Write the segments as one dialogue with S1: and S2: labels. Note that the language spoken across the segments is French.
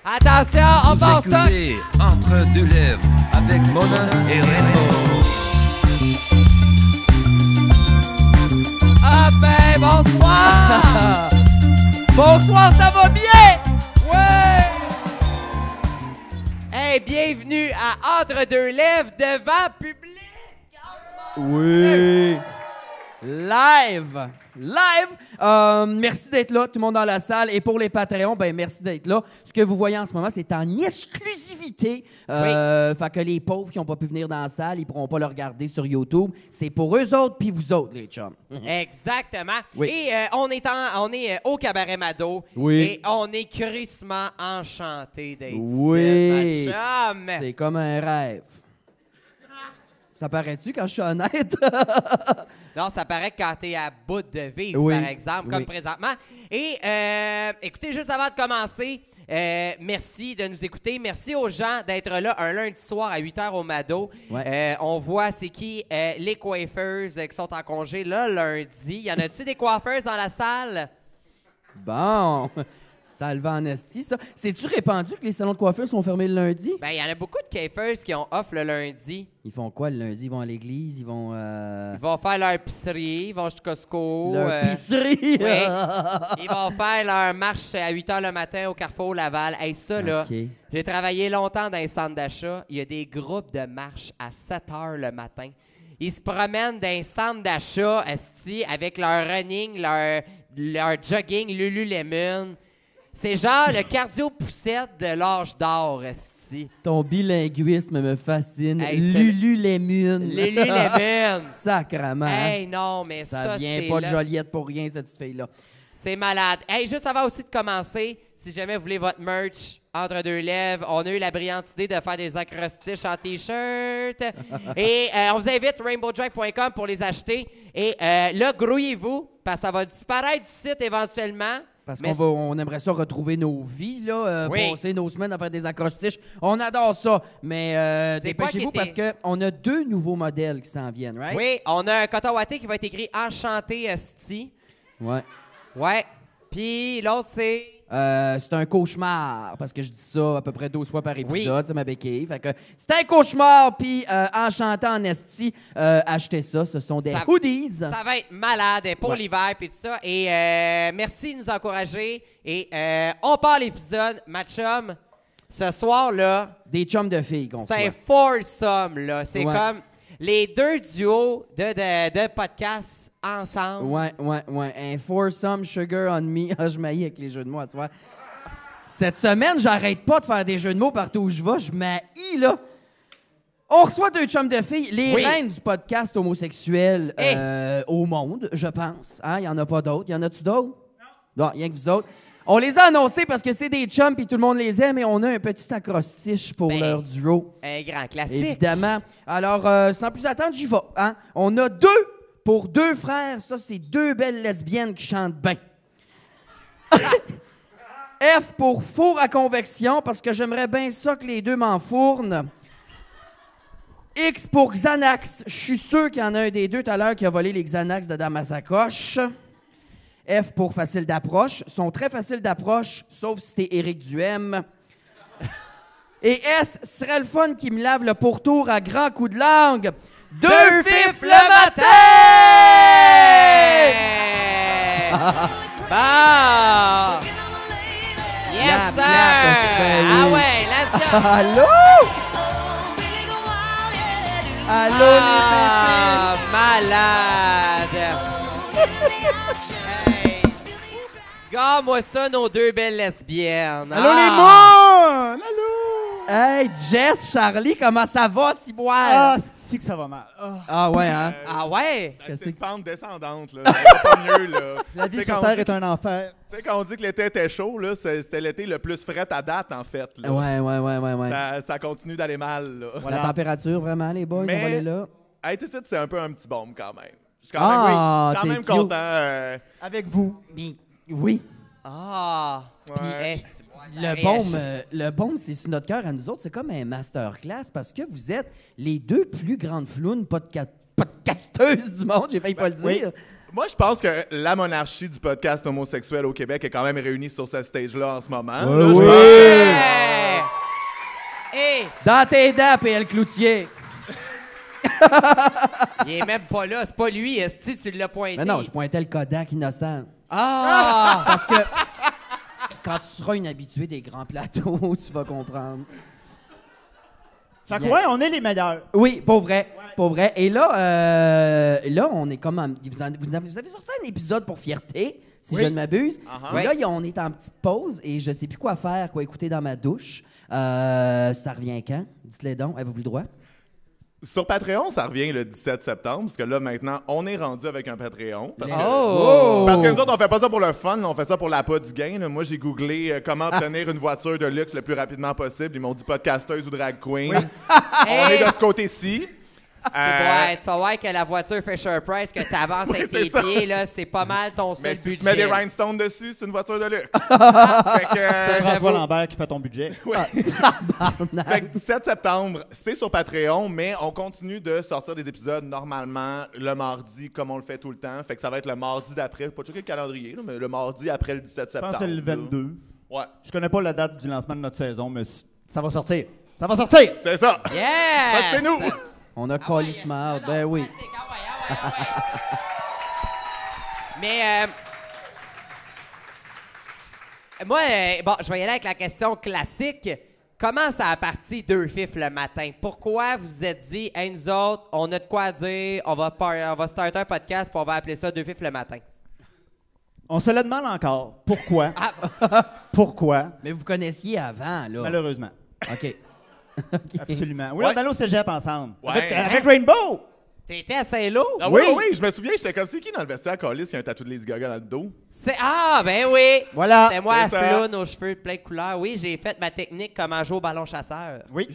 S1: Attention, on part ça!
S2: Entre deux lèvres avec Mona et Rainbow.
S1: Ah ben, bonsoir! Bonsoir, ça va bien? Ouais! Hey, bienvenue à Entre deux lèvres devant public!
S3: Oui! Live! Merci d'être là, tout le monde dans la salle. Et pour les Patreons, ben merci d'être là. Ce que vous voyez en ce moment, c'est en exclusivité. Fait que les pauvres qui n'ont pas pu venir dans la salle, ils pourront pas le regarder sur YouTube. C'est pour eux autres puis vous autres, les chums.
S1: Exactement.
S3: Oui.
S1: Et on est au Cabaret Mado.
S3: Oui.
S1: Et on est crissement enchanté d'être
S3: Oui.
S1: ici, ma chum.
S3: C'est comme un rêve. Ça paraît-tu quand je suis honnête?
S1: Non, ça paraît que quand t'es à bout de vivre,
S3: Oui.
S1: par exemple, comme présentement. Et écoutez, juste avant de commencer, merci de nous écouter. Merci aux gens d'être là un lundi soir à 8h au Mado.
S3: Ouais.
S1: On voit c'est qui les coiffeuses qui sont en congé là lundi. Y en a-tu des coiffeuses dans la salle?
S3: Bon, ça le va en esti, ça. C'est-tu répandu que les salons de coiffure sont fermés le lundi?
S1: Ben, il y en a beaucoup de coiffeuses qui ont off le lundi.
S3: Ils font quoi le lundi? Ils vont à l'église? Ils vont...
S1: Ils vont faire leur épicerie, ils vont chez Costco.
S3: Leur épicerie!
S1: Oui. Ils vont faire leur marche à 8h le matin au Carrefour Laval. Hey, ça, là,
S3: OK.
S1: j'ai travaillé longtemps dans les centres d'achat. Il y a des groupes de marche à 7h le matin. Ils se promènent dans les centres d'achat, esti, avec leur running, leur jogging Lululemon. C'est genre le cardio-poussette de l'âge d'or, esti.
S3: Ton bilinguisme me fascine.
S1: Hey,
S3: Lululemon.
S1: Lululemon.
S3: Sacrement.
S1: Hey, non, mais
S3: ça vient
S1: c'est
S3: pas de
S1: là.
S3: Joliette pour rien, cette petite fille-là.
S1: C'est malade. Hey, juste avant aussi de commencer, si jamais vous voulez votre merch entre deux lèvres, on a eu la brillante idée de faire des acrostiches en T-shirt. Et on vous invite rainbowdrive.com pour les acheter. Et là, grouillez-vous, parce que ça va disparaître du site éventuellement.
S3: Parce
S1: Mais
S3: qu'on aimerait ça retrouver nos vies, là,
S1: Oui.
S3: passer nos semaines à faire des acrostiches. On adore ça, mais
S1: C'est quoi
S3: dépêchez-vous
S1: qui
S3: parce
S1: était-
S3: qu'on a 2 nouveaux modèles qui s'en viennent, right?
S1: Oui, on a un coton watté qui va être écrit « Enchanté, esti
S3: Ouais. ».
S1: Ouais. Puis l'autre, c'est...
S3: C'est un cauchemar, parce que je dis ça à peu près 12 fois par épisode,
S1: Oui.
S3: c'est ma béquille. Fait que c'est un cauchemar, puis enchantant en esti, achetez ça, ce sont des
S1: Ça-
S3: hoodies.
S1: Ça va être malade pour
S3: Ouais.
S1: l'hiver et tout ça. Et merci de nous encourager. Et on part l'épisode. Ma chum, ce soir-là,
S3: Des chums de filles qu'on
S1: c'est un
S3: soit.
S1: foursome, là. C'est
S3: Ouais.
S1: comme les deux duos de podcasts ensemble.
S3: Ouais. Un foursome sugar on me. Ah, je m'haïs avec les jeux de mots à ce soir. Cette semaine, j'arrête pas de faire des jeux de mots partout où je vais. Je m'haïs, là. On reçoit 2 chums de filles, les
S1: Oui.
S3: reines du podcast homosexuel
S1: Hey.
S3: au monde, je pense. Hein? Il n'y en a pas d'autres. Y en a-tu d'autres? Non, rien que vous autres. On les a annoncés parce que c'est des chums puis tout le monde les aime et on a un petit acrostiche pour
S1: Ben,
S3: leur duo.
S1: Un grand classique.
S3: Évidemment. Alors, sans plus attendre, j'y vais. Hein? On a 2 pour 2 frères. Ça, c'est 2 belles lesbiennes qui chantent bien. F pour four à convection, parce que j'aimerais bien ça que les deux m'enfournent. X pour Xanax. Je suis sûr qu'il y en a un des deux tout à l'heure qui a volé les Xanax de dans ma sacoche. F pour facile d'approche. Ils sont très faciles d'approche, sauf si t'es Éric Duhem. Et S serait le fun qui me lave le pourtour à grands coups de langue. 2 fifs le matin!
S1: Bon! Yes,
S3: Yap,
S1: sir!
S3: yap, ben
S1: Ah
S3: oui.
S1: ouais, let's go!
S3: Allô? Allô,
S1: Ah, malade! Hey! Garde-moi ça, nos 2 belles lesbiennes.
S4: Allô, les
S1: Ah!
S4: mounes! Allô!
S3: les filles! Hey, Jess, Charlie, comment ça va,
S4: Ah,
S3: ciboire?
S4: c'est que ça va mal. Ah.
S3: Ah ouais, hein?
S1: Ah ouais?
S4: Qu'est-ce
S5: C'est une
S4: que
S5: pente descendante, là. Ça va pas mieux, là.
S4: La
S5: Tu
S4: vie
S5: sais,
S4: sur
S5: quand
S4: Terre
S5: on dit-
S4: est un enfer.
S5: Tu sais, quand on dit que l'été était chaud, là, c'était l'été le plus frais à date, en fait. Là.
S3: Ouais.
S5: Ça continue d'aller mal, là.
S4: Voilà.
S3: La température, vraiment, les boys,
S5: Mais-
S3: on va aller là.
S5: Hey, tu sais, c'est un peu un petit bombe, quand même. Je suis
S3: Ah,
S5: quand
S3: t'es
S5: même
S3: cute.
S5: content.
S4: Avec vous.
S3: Oui.
S1: Ah! Puis,
S5: Ouais.
S3: Le baume, c'est sur notre cœur à nous autres. C'est comme un masterclass parce que vous êtes les 2 plus grandes flounes podcasteuses du monde. J'ai failli pas le dire.
S4: oui.
S5: Moi, je pense que la monarchie du podcast homosexuel au Québec est quand même réunie sur ce stage-là en ce moment. Là, je pense que
S3: Dans tes dents, PL Cloutier.
S1: Il est même pas là. C'est pas lui, esti, tu l'as pointé.
S3: Mais non, je pointais le Kodak innocent. Ah! Parce que quand tu seras une habituée des grands plateaux, tu vas comprendre.
S4: Fait que ouais, on est les meilleurs.
S3: Oui, pour vrai. Pour vrai. Et là, on est comme... Vous avez sorti un épisode pour Fierté, si je ne m'abuse. Et là, on est en petite pause et je sais plus quoi faire, quoi écouter dans ma douche. Ça revient quand? Dites-le donc. Avez-vous le droit?
S5: Sur Patreon, ça revient le 17 septembre, parce que là, maintenant, on est rendu avec un Patreon. Parce que nous autres, on fait pas ça pour le fun, on fait ça pour l'appât du gain. Là. Moi, j'ai googlé comment obtenir une voiture de luxe le plus rapidement possible. Ils m'ont dit podcasteuse ou drag queen. On est de ce côté-ci.
S1: Tu vas voir que la voiture Fisher Price que tu avances avec tes pieds, là, c'est pas mal ton seul
S5: Mais si
S1: budget.
S5: tu mets des rhinestones dessus, c'est une voiture de luxe. Fait que,
S4: C'est François Lambert qui fait ton budget.
S5: Fait que 17 septembre, c'est sur Patreon, mais on continue de sortir des épisodes normalement le mardi, comme on le fait tout le temps. Fait que ça va être le mardi d'après. Je vais pas checker le calendrier, là, mais le mardi après le 17
S4: Je
S5: septembre.
S4: pense que c'est le 22.
S5: Ouais,
S4: Je connais pas la date du lancement de notre saison, mais ça va sortir. Ça va sortir!
S5: c'est ça.
S1: Yes!
S5: C'est nous.
S3: On a colissement hâte. Ben oui.
S1: Mais moi, bon, je vais y aller avec la question classique. Comment ça a parti Deux Fifs le matin? Pourquoi vous vous êtes dit, hey, nous autres, on a de quoi dire, on va starter un podcast puis on va appeler ça Deux Fifs le matin?
S4: On se le demande encore. Pourquoi?
S1: Ah.
S4: Pourquoi?
S3: Mais vous connaissiez avant, là.
S4: Malheureusement.
S3: OK.
S4: Absolument. Oui, on allait au cégep ensemble.
S5: Ouais.
S4: Avec Rainbow!
S1: T'étais à Saint-Lô?
S5: Ah oui, oui, je me souviens, j'étais comme, c'est qui dans le vestiaire, Callis, il y a un tatou de Lady Gaga dans le dos?
S1: Ben oui!
S4: Voilà.
S1: C'est moi à
S5: C'est ça.
S1: floune aux cheveux plein de couleurs. Oui, j'ai fait ma technique comment jouer au ballon chasseur.
S4: Oui.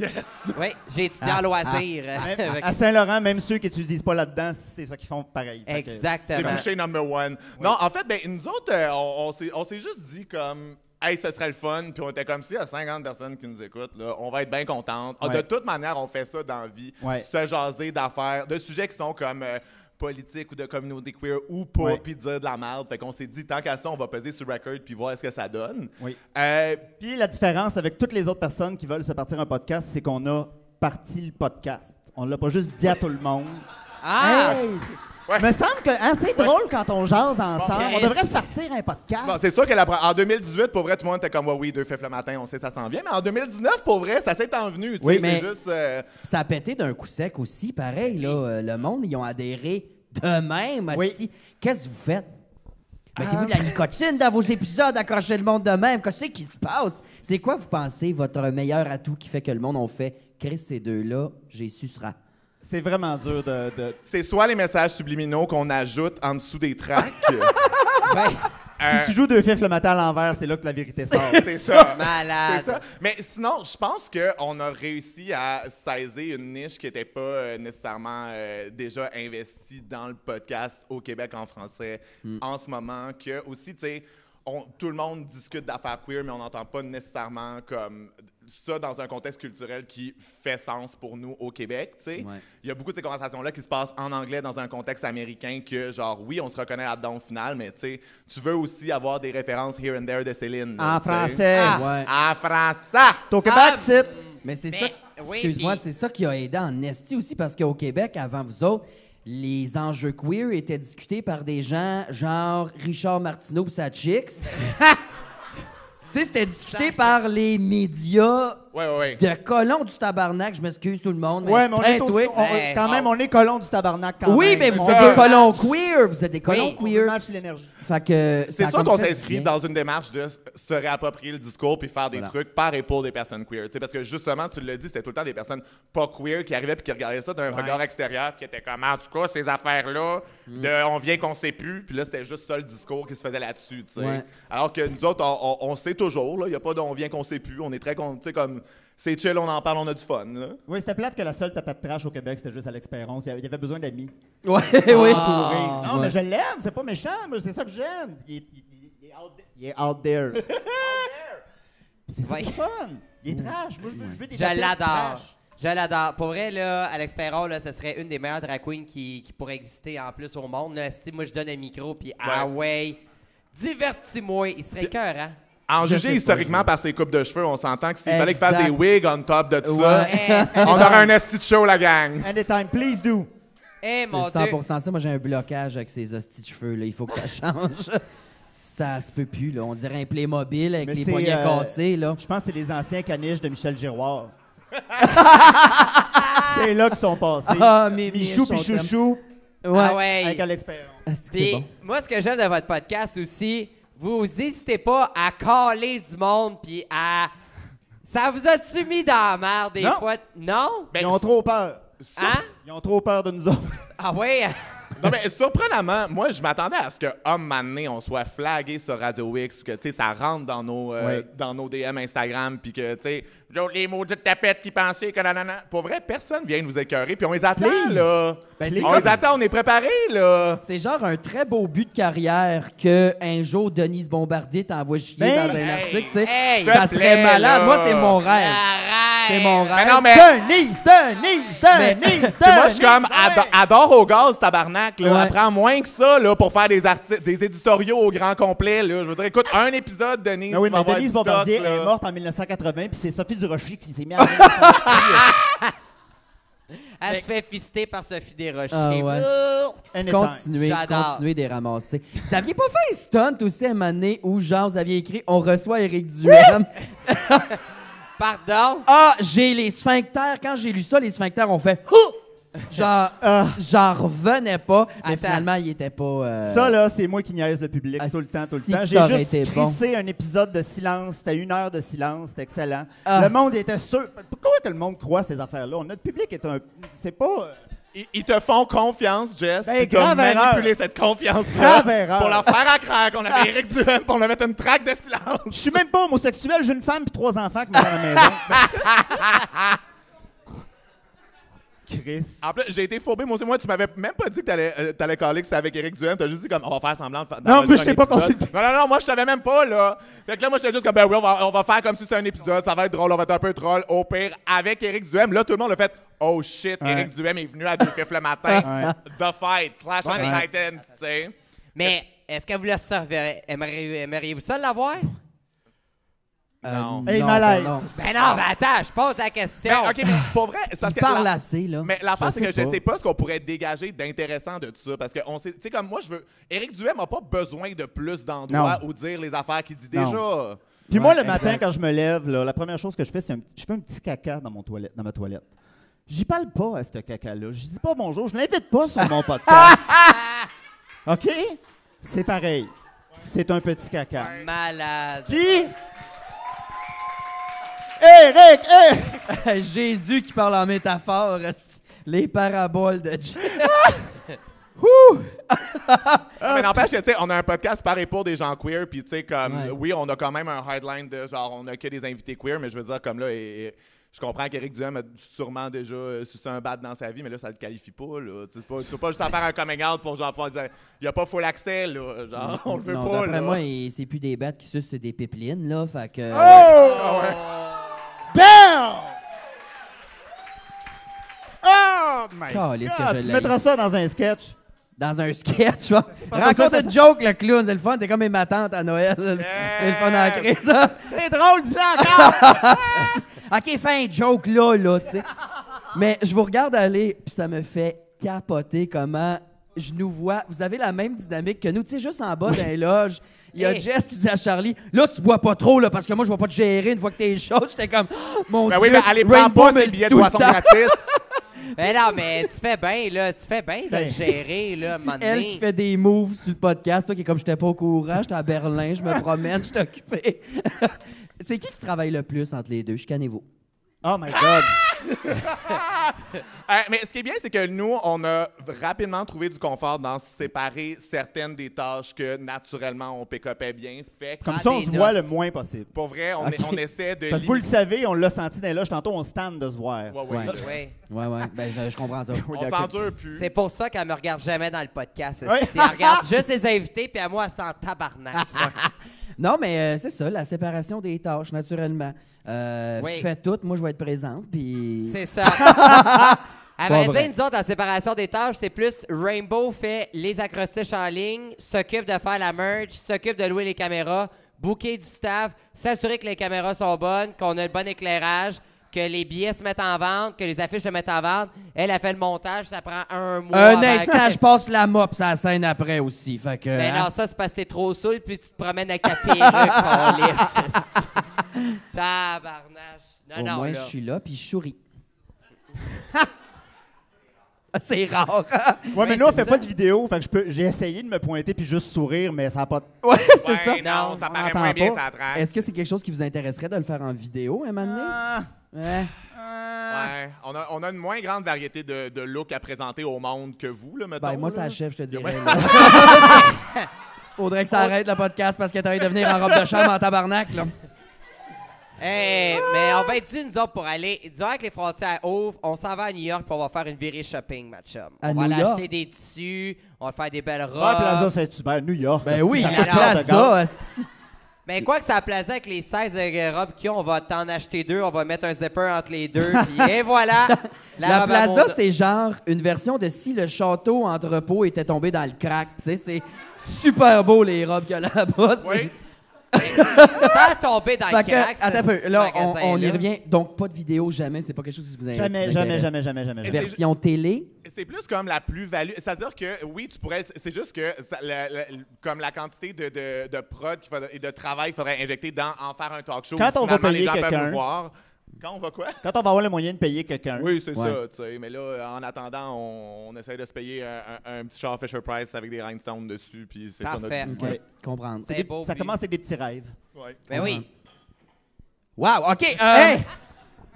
S1: Oui, j'ai étudié en loisir.
S4: Même à Saint-Laurent, même ceux qui n'utilisent pas là-dedans, c'est ça qu'ils font pareil. Fait que-
S1: Exactement.
S5: Cliché number one. Non, en fait, ben, nous autres, on s'est juste dit comme, hey, ce serait le fun. Puis on était comme, s'il y a 50 personnes qui nous écoutent, là, on va être bien contentes.
S4: Ouais.
S5: De toute manière, on fait ça dans la vie.
S4: Ouais.
S5: Se jaser d'affaires, de sujets qui sont comme politique ou de communauté queer ou pas,
S4: Ouais.
S5: puis dire de la merde. Fait qu'on s'est dit, tant qu'à ça, on va peser sur record puis voir ce que ça donne.
S4: Oui.
S5: Euh,
S4: Puis la différence avec toutes les autres personnes qui veulent se partir un podcast, c'est qu'on a parti le podcast. On l'a pas juste dit à tout le monde.
S1: Ah!
S4: Hey!
S5: Ouais.
S4: Me semble que c'est drôle quand on jase ensemble.
S1: Bon,
S4: On devrait se partir un podcast.
S5: Bon, c'est sûr que en 2018, pour vrai, tout le monde était comme, ouais, oui, Deux Fifs le matin, on sait ça s'en vient. Mais en 2019, pour vrai, ça s'est envenu. Tu
S3: Oui,
S5: sais,
S3: mais-
S5: c'est juste.
S3: Ça a pété d'un coup sec aussi, pareil. Là, le monde, ils ont adhéré de même.
S4: Oui.
S3: asti. Qu'est-ce que vous faites? Mettez-vous de la nicotine dans vos épisodes, accrochez le monde de même. Qu'est-ce qui se passe? C'est quoi, vous pensez, votre meilleur atout qui fait que le monde a fait Chris, ces deux-là, j'ai sucera.
S4: C'est vraiment dur de...
S5: C'est soit les messages subliminaux qu'on ajoute en dessous des tracks.
S1: Ben,
S4: Si tu joues Deux Fifs le matin à l'envers, c'est là que la vérité sort.
S5: c'est ça.
S1: malade.
S5: C'est ça. Mais sinon, je pense qu'on a réussi à saisir une niche qui n'était pas nécessairement déjà investie dans le podcast au Québec en français en ce moment. Que aussi, tu sais, tout le monde discute d'affaires queer, mais on n'entend pas nécessairement comme ça dans un contexte culturel qui fait sens pour nous au Québec, tu sais.
S3: Ouais.
S5: Il y a beaucoup de ces conversations-là qui se passent en anglais dans un contexte américain que, genre, oui, on se reconnaît là-dedans au final, mais tu sais, tu veux aussi avoir des références here and there de Céline. là,
S4: En
S5: tu sais.
S4: français.
S1: Ah.
S3: Ouais.
S5: En français!
S4: T'es au Québec,
S1: Ah,
S4: c'est...
S3: Mais c'est
S1: Mais,
S3: ça,
S1: oui,
S3: excuse-moi,
S1: puis-
S3: c'est ça qui a aidé en esti aussi, parce qu'au Québec, avant vous autres, les enjeux queer étaient discutés par des gens genre Richard Martineau et sa chicks. Tu sais, c'était discuté par les médias
S5: Ouais.
S3: de colons du tabarnak. Je m'excuse tout le monde.
S4: Ouais, mais on est
S3: toi.
S4: quand même, on est colons du tabarnak quand
S3: Oui,
S4: même.
S3: mais vous
S5: ça.
S3: êtes des colons queer. Vous êtes des colons
S4: On
S3: queer.
S4: match l'énergie.
S3: Fait que
S5: C'est
S3: ça a
S5: sûr
S3: comme
S5: qu'on
S3: fait du
S5: s'inscrit
S3: bien.
S5: dans une démarche de se réapproprier le discours puis faire des
S3: Voilà.
S5: trucs par et pour des personnes queer. Tu sais, parce que justement, tu l'as dit, c'était tout le temps des personnes pas queer qui arrivaient puis qui regardaient ça d'un regard extérieur puis qui étaient comme, en tout cas, ces affaires-là, on vient qu'on sait plus. Puis là, c'était juste ça le discours qui se faisait là-dessus. Tu sais.
S3: Ouais.
S5: Alors que nous autres, on sait toujours. Il n'y a pas d'on vient qu'on sait plus. On est très, tu sais, comme, c'est chill, on en parle, on a du fun. Là.
S4: Oui, c'était plate que la seule tapette de trash au Québec, c'était juste Alex Perron. Il y avait besoin d'amis.
S3: Ouais, oui.
S4: Entourés. Non,
S3: ouais.
S4: mais je l'aime, c'est pas méchant, moi, c'est ça que j'aime. Il est out there. C'est
S1: Ouais.
S4: fun. Il est trash. Moi, je veux des
S1: Je
S4: tapettes
S1: l'adore.
S4: trash.
S1: Je l'adore. Pour vrai, là, Alex Perron, là, ce serait une des meilleures drag queens qui pourrait exister en plus au monde. Là. Si moi, je donne un micro, puis ah ouais, divertis-moi, il serait cœur, hein?
S5: En
S3: Je
S5: juger
S3: sais pas,
S5: historiquement par ses coupes de cheveux, on s'entend que s'il fallait qu'il fasse
S3: Exact.
S5: des wigs on top de tout
S3: Ouais.
S5: ça, on aurait un esti de show, la gang.
S4: Anytime, please do.
S1: Eh, mon
S3: C'est
S1: Dieu.
S3: 100% ça. Moi, j'ai un blocage avec ces hosties de cheveux, là. Il faut que ça change. Ça se peut plus, là. On dirait un Playmobil avec
S4: Mais
S3: les
S4: c'est,
S3: poignets cassés, là.
S4: Je pense que c'est les anciens caniches de Michel Giroir. C'est là qu'ils sont passés.
S3: Ah, mais
S4: Michou puis Chouchou
S3: Ouais.
S1: Ah ouais.
S4: avec Alex Perron.
S3: Asti que
S1: Puis,
S3: c'est bon.
S1: moi, ce que j'aime de votre podcast aussi, vous n'hésitez pas à caler du monde, puis à... Ça vous a-tu mis dans la merde des
S4: Non.
S1: fois? Non?
S5: Ben,
S4: Ils ont trop peur.
S1: Hein?
S4: Ils ont trop peur de nous autres.
S1: Ah ouais?
S5: Non, mais surprenamment, moi, je m'attendais à ce que, homme mané, on soit flagué sur Radio X, que, tu sais, ça rentre dans nos DM Instagram, puis que, tu sais, les maudites tapettes qui pensaient que nanana. Pour vrai, personne vient nous écœurer, puis on les attend,
S4: Please.
S5: là.
S3: Ben, c'est
S5: on
S3: comme-
S5: les attend, on est préparés, là.
S3: C'est genre un très beau but de carrière que un jour Denise Bombardier t'envoie chier
S4: Ben,
S3: dans un
S5: hey,
S3: article, tu sais.
S1: hey,
S3: Ça
S5: s'il te
S3: serait
S5: plaît,
S3: malade.
S5: là.
S3: Moi, c'est mon rêve.
S1: Arrête!
S3: C'est mon rêve.
S5: Mais non, mais...
S4: Denise!
S5: Puis moi, je suis comme, adore au gaz, tabarnak, là.
S3: Ouais.
S5: Apprends moins que ça, là, pour faire des éditoriaux au grand complet, là. Je veux dire, écoute, un épisode, Denise,
S4: Ah oui,
S5: tu vas
S4: mais
S5: avoir
S4: Denise
S5: du stock,
S4: Bombardier
S5: là.
S4: est morte en 1980, puis c'est Sophie Durocher qui s'est mise à
S1: Elle se fait fister par Sophie Desrochers.
S3: Ah ouais.
S4: Anytime.
S1: J'adore.
S3: Continuez de les ramasser. Vous aviez pas fait un stunt aussi à un moment donné où, genre, vous aviez écrit « On reçoit Éric Duhem ».
S1: Pardon?
S3: Ah, j'ai les sphincters. Quand j'ai lu ça, les sphincters ont fait « Ouh! » Genre, j'en revenais pas, mais
S1: Attends.
S3: finalement, il était pas...
S4: Ça, là, c'est moi qui niaise le public
S3: Ah,
S4: tout le temps, tout le
S3: si
S4: temps.
S3: que
S4: J'ai
S3: ça aurait
S4: juste
S3: été bon.
S4: crissé un épisode de silence. C'était 1 heure de silence. C'était excellent.
S3: Ah.
S4: Le monde était sûr. Pourquoi que le monde croit ces affaires-là? Notre public est un... C'est pas...
S5: Ils te font confiance, Jess.
S4: Ben,
S5: puis t'as
S4: grave erreur.
S5: manipulé cette confiance-là
S4: Grave erreur.
S5: pour leur faire à crack. On avait Éric Duhem pour leur mettre une traque de silence.
S4: Je suis même pas homosexuel. J'ai une femme puis 3 enfants qui me à la maison. Chris.
S5: En plus, j'ai été fourbé. Moi aussi, tu m'avais même pas dit que t'allais caller que c'était avec Éric Duhem. T'as juste dit comme, on va faire semblant de
S4: Non, mais je
S5: d'enregistrer
S4: t'ai
S5: un
S4: pas
S5: épisode.
S4: consulté.
S5: Non, moi, je savais même pas, là. Fait que là, moi, j'étais juste comme, ben oui, on va faire comme si c'était un épisode. Ça va être drôle, on va être un peu troll. Au pire, avec Éric Duhem. Là, tout le monde a fait, oh shit,
S4: Ouais.
S5: Éric Duhem est venu à 2 fifs le matin.
S4: Ouais.
S5: The Fight, Clash of the
S4: Ouais.
S5: Titans, tu sais.
S1: Mais est-ce que vous le servez? Aimeriez-vous ça l'avoir?
S5: Non.
S4: Hey, malaise.
S1: Ben non, ben attends, je pose la question.
S5: Ben, OK, mais pour vrai, c'est parce
S3: Il
S5: que...
S3: parle assez, là.
S5: Mais l'affaire, c'est que je
S4: pas.
S5: sais pas ce qu'on pourrait dégager d'intéressant de tout ça. Parce que, on sait, tu sais, comme moi, je veux. Éric Duhem n'a pas besoin de plus d'endroits où dire les affaires qu'il dit
S4: Non.
S5: déjà.
S4: Puis moi,
S3: Ouais,
S4: le matin,
S3: exact.
S4: quand je me lève, là, la première chose que je fais, c'est je fais un petit caca dans ma toilette. J'y parle pas à ce caca-là. Je dis pas bonjour. Je l'invite pas sur mon podcast. OK? C'est pareil. C'est un petit caca.
S1: Malade.
S4: Puis... Eric! Hey!
S3: Jésus qui parle en métaphore, esti. Les paraboles de Dieu.
S5: Mais n'empêche que, tu sais, on a un podcast par et pour des gens queer. Puis, tu sais, comme,
S3: Ouais.
S5: oui, on a quand même un hardline de genre, on a que des invités queer. Mais je veux dire, comme là, je comprends qu'Éric Duhem a sûrement déjà sucé un bat dans sa vie. Mais là, ça le qualifie pas, là. Tu peux pas juste en faire un coming out pour genre pouvoir dire, il y a pas full accès, là. Genre, on le veut
S3: Non,
S5: pas,
S3: d'après
S5: là.
S3: moi, c'est plus des bêtes qui sucent, c'est des pipelines, là. Fait que...
S4: Bam! Oh my
S3: Calisse que
S4: God!
S3: je
S4: Tu
S3: l'ai.
S4: mettras ça dans un sketch.
S3: Dans un sketch, là.
S4: pas
S3: Raconte
S4: ça,
S3: une joke, le clown, c'est le fun. T'es comme ma tante à Noël. C'est le fun à créer, ça.
S4: C'est drôle, dis-le encore!
S3: OK, fais un joke là, tu sais. Mais je vous regarde aller, puis ça me fait capoter comment je nous vois. Vous avez la même dynamique que nous. Tu sais, juste en bas d'un loge, il y a
S1: Hey.
S3: Jess qui dit à Charlie, là, tu bois pas trop, là, parce que moi, je vais pas te gérer une fois que t'es chaud. J'étais comme, oh, mon
S5: Ben
S3: Dieu,
S5: oui, mais allez, prends
S3: Rainbow
S5: pas
S3: me
S5: ces
S3: le
S5: billets
S3: dit
S5: de
S3: tout le
S5: boisson
S3: temps.
S5: gratis.
S1: Ben non, mais tu fais bien, là. Tu fais bien de le gérer, là, à un moment
S3: Elle
S1: donné.
S3: qui fait des moves sur le podcast, toi qui est comme, j'étais pas au courant, j'étais à Berlin, je me promène, je suis occupé. C'est qui travaille le plus entre les deux? Chicanez-vous.
S4: Oh my God!
S5: Mais ce qui est bien, c'est que nous, on a rapidement trouvé du confort dans séparer certaines des tâches que, naturellement, on pick-upait bien. Fait que,
S4: Comme
S1: Prends
S4: ça, on
S1: des
S4: se voit le
S1: notes.
S4: moins possible.
S5: pour vrai, on,
S3: Ok.
S5: on essaie de...
S4: Parce que vous le savez, on l'a senti dans les loges. Tantôt, on stand de se voir.
S5: Ouais,
S3: Ouais.
S1: Oui.
S3: Ouais, ben je comprends ça.
S5: On s'endure plus.
S1: C'est pour ça qu'elle me regarde jamais dans le podcast.
S4: Ouais.
S1: Elle regarde juste ses invités, puis à moi, elle s'en tabarnak.
S3: Non, mais c'est ça, la séparation des tâches, naturellement.
S1: Oui.
S3: Fais tout, moi je vais être présente, puis...
S1: C'est ça. À
S3: Pas
S1: vrai
S3: vrai.
S1: dire, nous autres, en séparation des tâches, c'est plus Rainbow fait les acrostiches en ligne, s'occupe de faire la merch, s'occupe de louer les caméras, booker du staff, s'assurer que les caméras sont bonnes, qu'on a le bon éclairage, que les billets se mettent en vente, que les affiches se mettent en vente. Elle a fait le montage, ça prend un mois.
S3: Un
S1: avant
S3: instant,
S1: que-
S3: je passe la mop sur la scène après aussi. Fait que.
S1: Mais
S3: hein.
S1: non, ça, c'est parce que t'es trop saoul, puis tu te promènes avec ta perruque, câlisse. Tabarnache. Non,
S3: Au
S1: non,
S3: moins,
S1: là.
S3: je suis là, puis je souris. C'est rare.
S4: Ouais, mais
S1: Ouais,
S4: nous, on
S1: c'est
S4: fait
S1: ça.
S4: pas de vidéo, fait que j'ai essayé de me pointer puis juste sourire, mais ça n'a pas de...
S3: Ouais, c'est
S5: Ouais,
S3: ça.
S5: non, ça
S4: on
S5: paraît
S4: entend
S5: moins bien,
S4: pas.
S5: ça traque.
S3: Est-ce que c'est quelque chose qui vous intéresserait de le faire en vidéo, un moment donné? Ouais.
S5: Ouais, on a une moins grande variété de looks à présenter au monde que vous, là, mettons.
S3: Ben, moi,
S5: là.
S3: ça achève, je te dirais.
S5: Ouais.
S3: là. Faudrait que ça arrête le podcast parce que t'arrêtes de venir en robe de chambre en tabarnak, là.
S1: Hey, mais on va être dû, nous autres, pour aller. Disons que les frontières ouvrent, on s'en va à New York puis on va faire une virée shopping, ma chum.
S3: À
S1: On va
S3: New
S1: aller
S3: York?
S1: acheter des tissus, on va faire des belles robes.
S4: Ouais, Plaza Saint-Hubert, New York.
S3: Ben oui,
S4: ça
S1: la
S4: coûte cher de gaz.
S3: ça, asti.
S1: Mais quoi que ça a Plaza avec les 16 robes qu'ils ont, on va t'en acheter 2, on va mettre un zipper entre les deux, puis et voilà!
S3: La
S1: robe à
S3: Plaza,
S1: Mona.
S3: c'est genre une version de si le château entrepôt était tombé dans le crack. Tu sais, c'est super beau, les robes qu'il y a là-bas. c'est-
S5: Oui.
S1: Ça a tombé dans
S3: Fait
S1: le
S3: que,
S1: crack,
S3: attends un
S1: ce
S3: peu.
S1: petit
S3: Là, on
S1: magasin-là.
S3: y revient. Donc, pas de vidéo, jamais. C'est pas quelque chose qui vous
S4: Jamais,
S3: qui vous
S4: jamais,
S3: intéresse.
S4: jamais, jamais, jamais.
S5: Et
S3: Version télé.
S5: C'est plus comme la plus-value. C'est-à-dire que, oui, tu pourrais... C'est juste que comme la quantité de prod et de travail qu'il faudrait injecter dans en faire un talk show.
S4: Quand
S5: où
S4: on va
S5: finalement,
S4: payer
S5: les gens peuvent
S4: quelqu'un.
S5: nous voir. Quand on va quoi?
S4: Quand on va avoir le moyen de payer quelqu'un.
S5: Oui, c'est
S3: Ouais.
S5: ça, tu sais. Mais là, en attendant, on essaie de se payer un petit char Fisher-Price avec des rhinestones dessus, puis c'est ça notre...
S1: Parfait.
S3: OK,
S4: Ouais.
S3: comprendre.
S1: C'est beau.
S4: Ça
S1: puis-
S4: commence avec des petits rêves.
S5: Ouais.
S1: Ben oui.
S3: Wow, OK.
S4: Hey!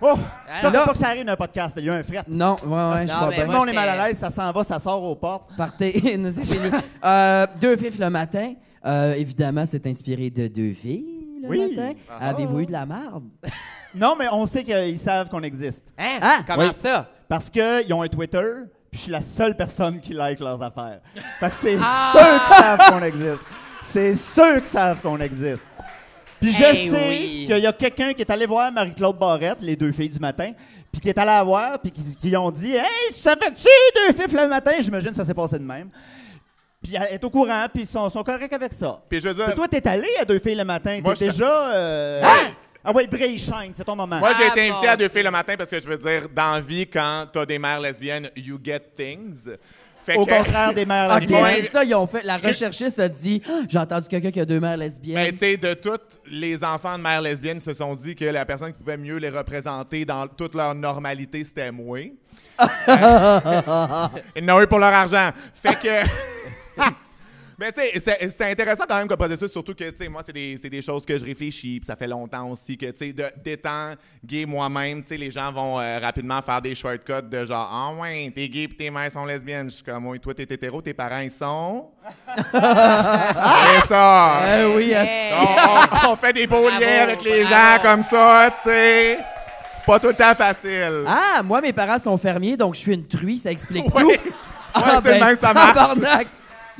S4: Oh!
S1: Ah,
S4: Ça,
S1: là-
S4: faut pas que ça arrive dans un podcast. Il y a un fret.
S3: Non, ouais, je
S1: Non,
S3: vois
S1: mais
S3: bien.
S4: Tout le
S1: moi,
S4: monde est mal
S1: j'étais-
S4: à l'aise, ça s'en va, ça sort aux portes.
S3: Partez. Non, c'est fini. Deux fifs le matin. Évidemment, c'est inspiré de deux filles le
S4: Oui.
S3: matin.
S5: Ah.
S3: Avez-vous eu de la marde?
S4: Non, mais on sait qu'ils savent qu'on existe.
S1: Hein?
S3: Ah,
S1: Comment
S4: oui.
S1: ça?
S4: Parce qu'ils ont un Twitter, puis je suis la seule personne qui like leurs affaires. Fait que c'est
S1: Ah!
S4: ceux qui savent qu'on existe. C'est ceux qui savent qu'on existe. Puis je
S1: Eh
S4: sais
S1: oui.
S4: qu'il y a quelqu'un qui est allé voir Marie-Claude Barrette, les deux filles du matin, puis qui est allé la voir, puis qui ont dit « Hey, ça fait-tu deux fifs le matin? » J'imagine que ça s'est passé de même. Puis elle est au courant, puis ils sont corrects avec ça.
S5: Puis je veux
S4: Mais
S5: dire,
S4: toi, t'es allé à deux filles le matin.
S5: Moi,
S4: T'es
S5: je-
S4: déjà... Ah ouais, brille, shine, c'est ton moment.
S5: moi, j'ai
S1: Ah,
S5: été invité
S1: mon
S5: à Deux
S1: Dieu.
S5: filles le matin parce que je veux dire, dans la vie, quand t'as des mères lesbiennes, you get things. Fait
S4: Au
S5: que-
S4: contraire des mères
S3: OK,
S4: lesbiennes.
S3: c'est ça, ils ont fait. La recherchiste a dit ah, j'ai entendu quelqu'un qui a deux mères lesbiennes.
S5: Mais tu sais, de tous les enfants de mères lesbiennes se sont dit que la personne qui pouvait mieux les représenter dans toute leur normalité, c'était moi. Ils n'ont eu pour leur argent. Fait que... Mais tu sais, c'est intéressant quand même comme processus, surtout que, tu sais, moi, c'est des choses que je réfléchis, puis ça fait longtemps aussi que, tu sais, d'étant gay moi-même, tu sais, les gens vont rapidement faire des shortcuts de genre, ah ouais, t'es gay puis tes mères sont lesbiennes. Je suis comme, oui, toi, t'es hétéro, tes parents, ils sont... C'est ça!
S3: Oui,
S1: Hey.
S5: On fait des beaux
S1: Bravo,
S5: liens avec les
S1: bravo.
S5: gens comme ça, tu sais. Pas tout le temps facile.
S3: Ah, moi, mes parents sont fermiers, donc je suis une truie, ça explique
S5: Ouais.
S3: tout.
S5: c'est le même que ça marche.
S3: tabarnak.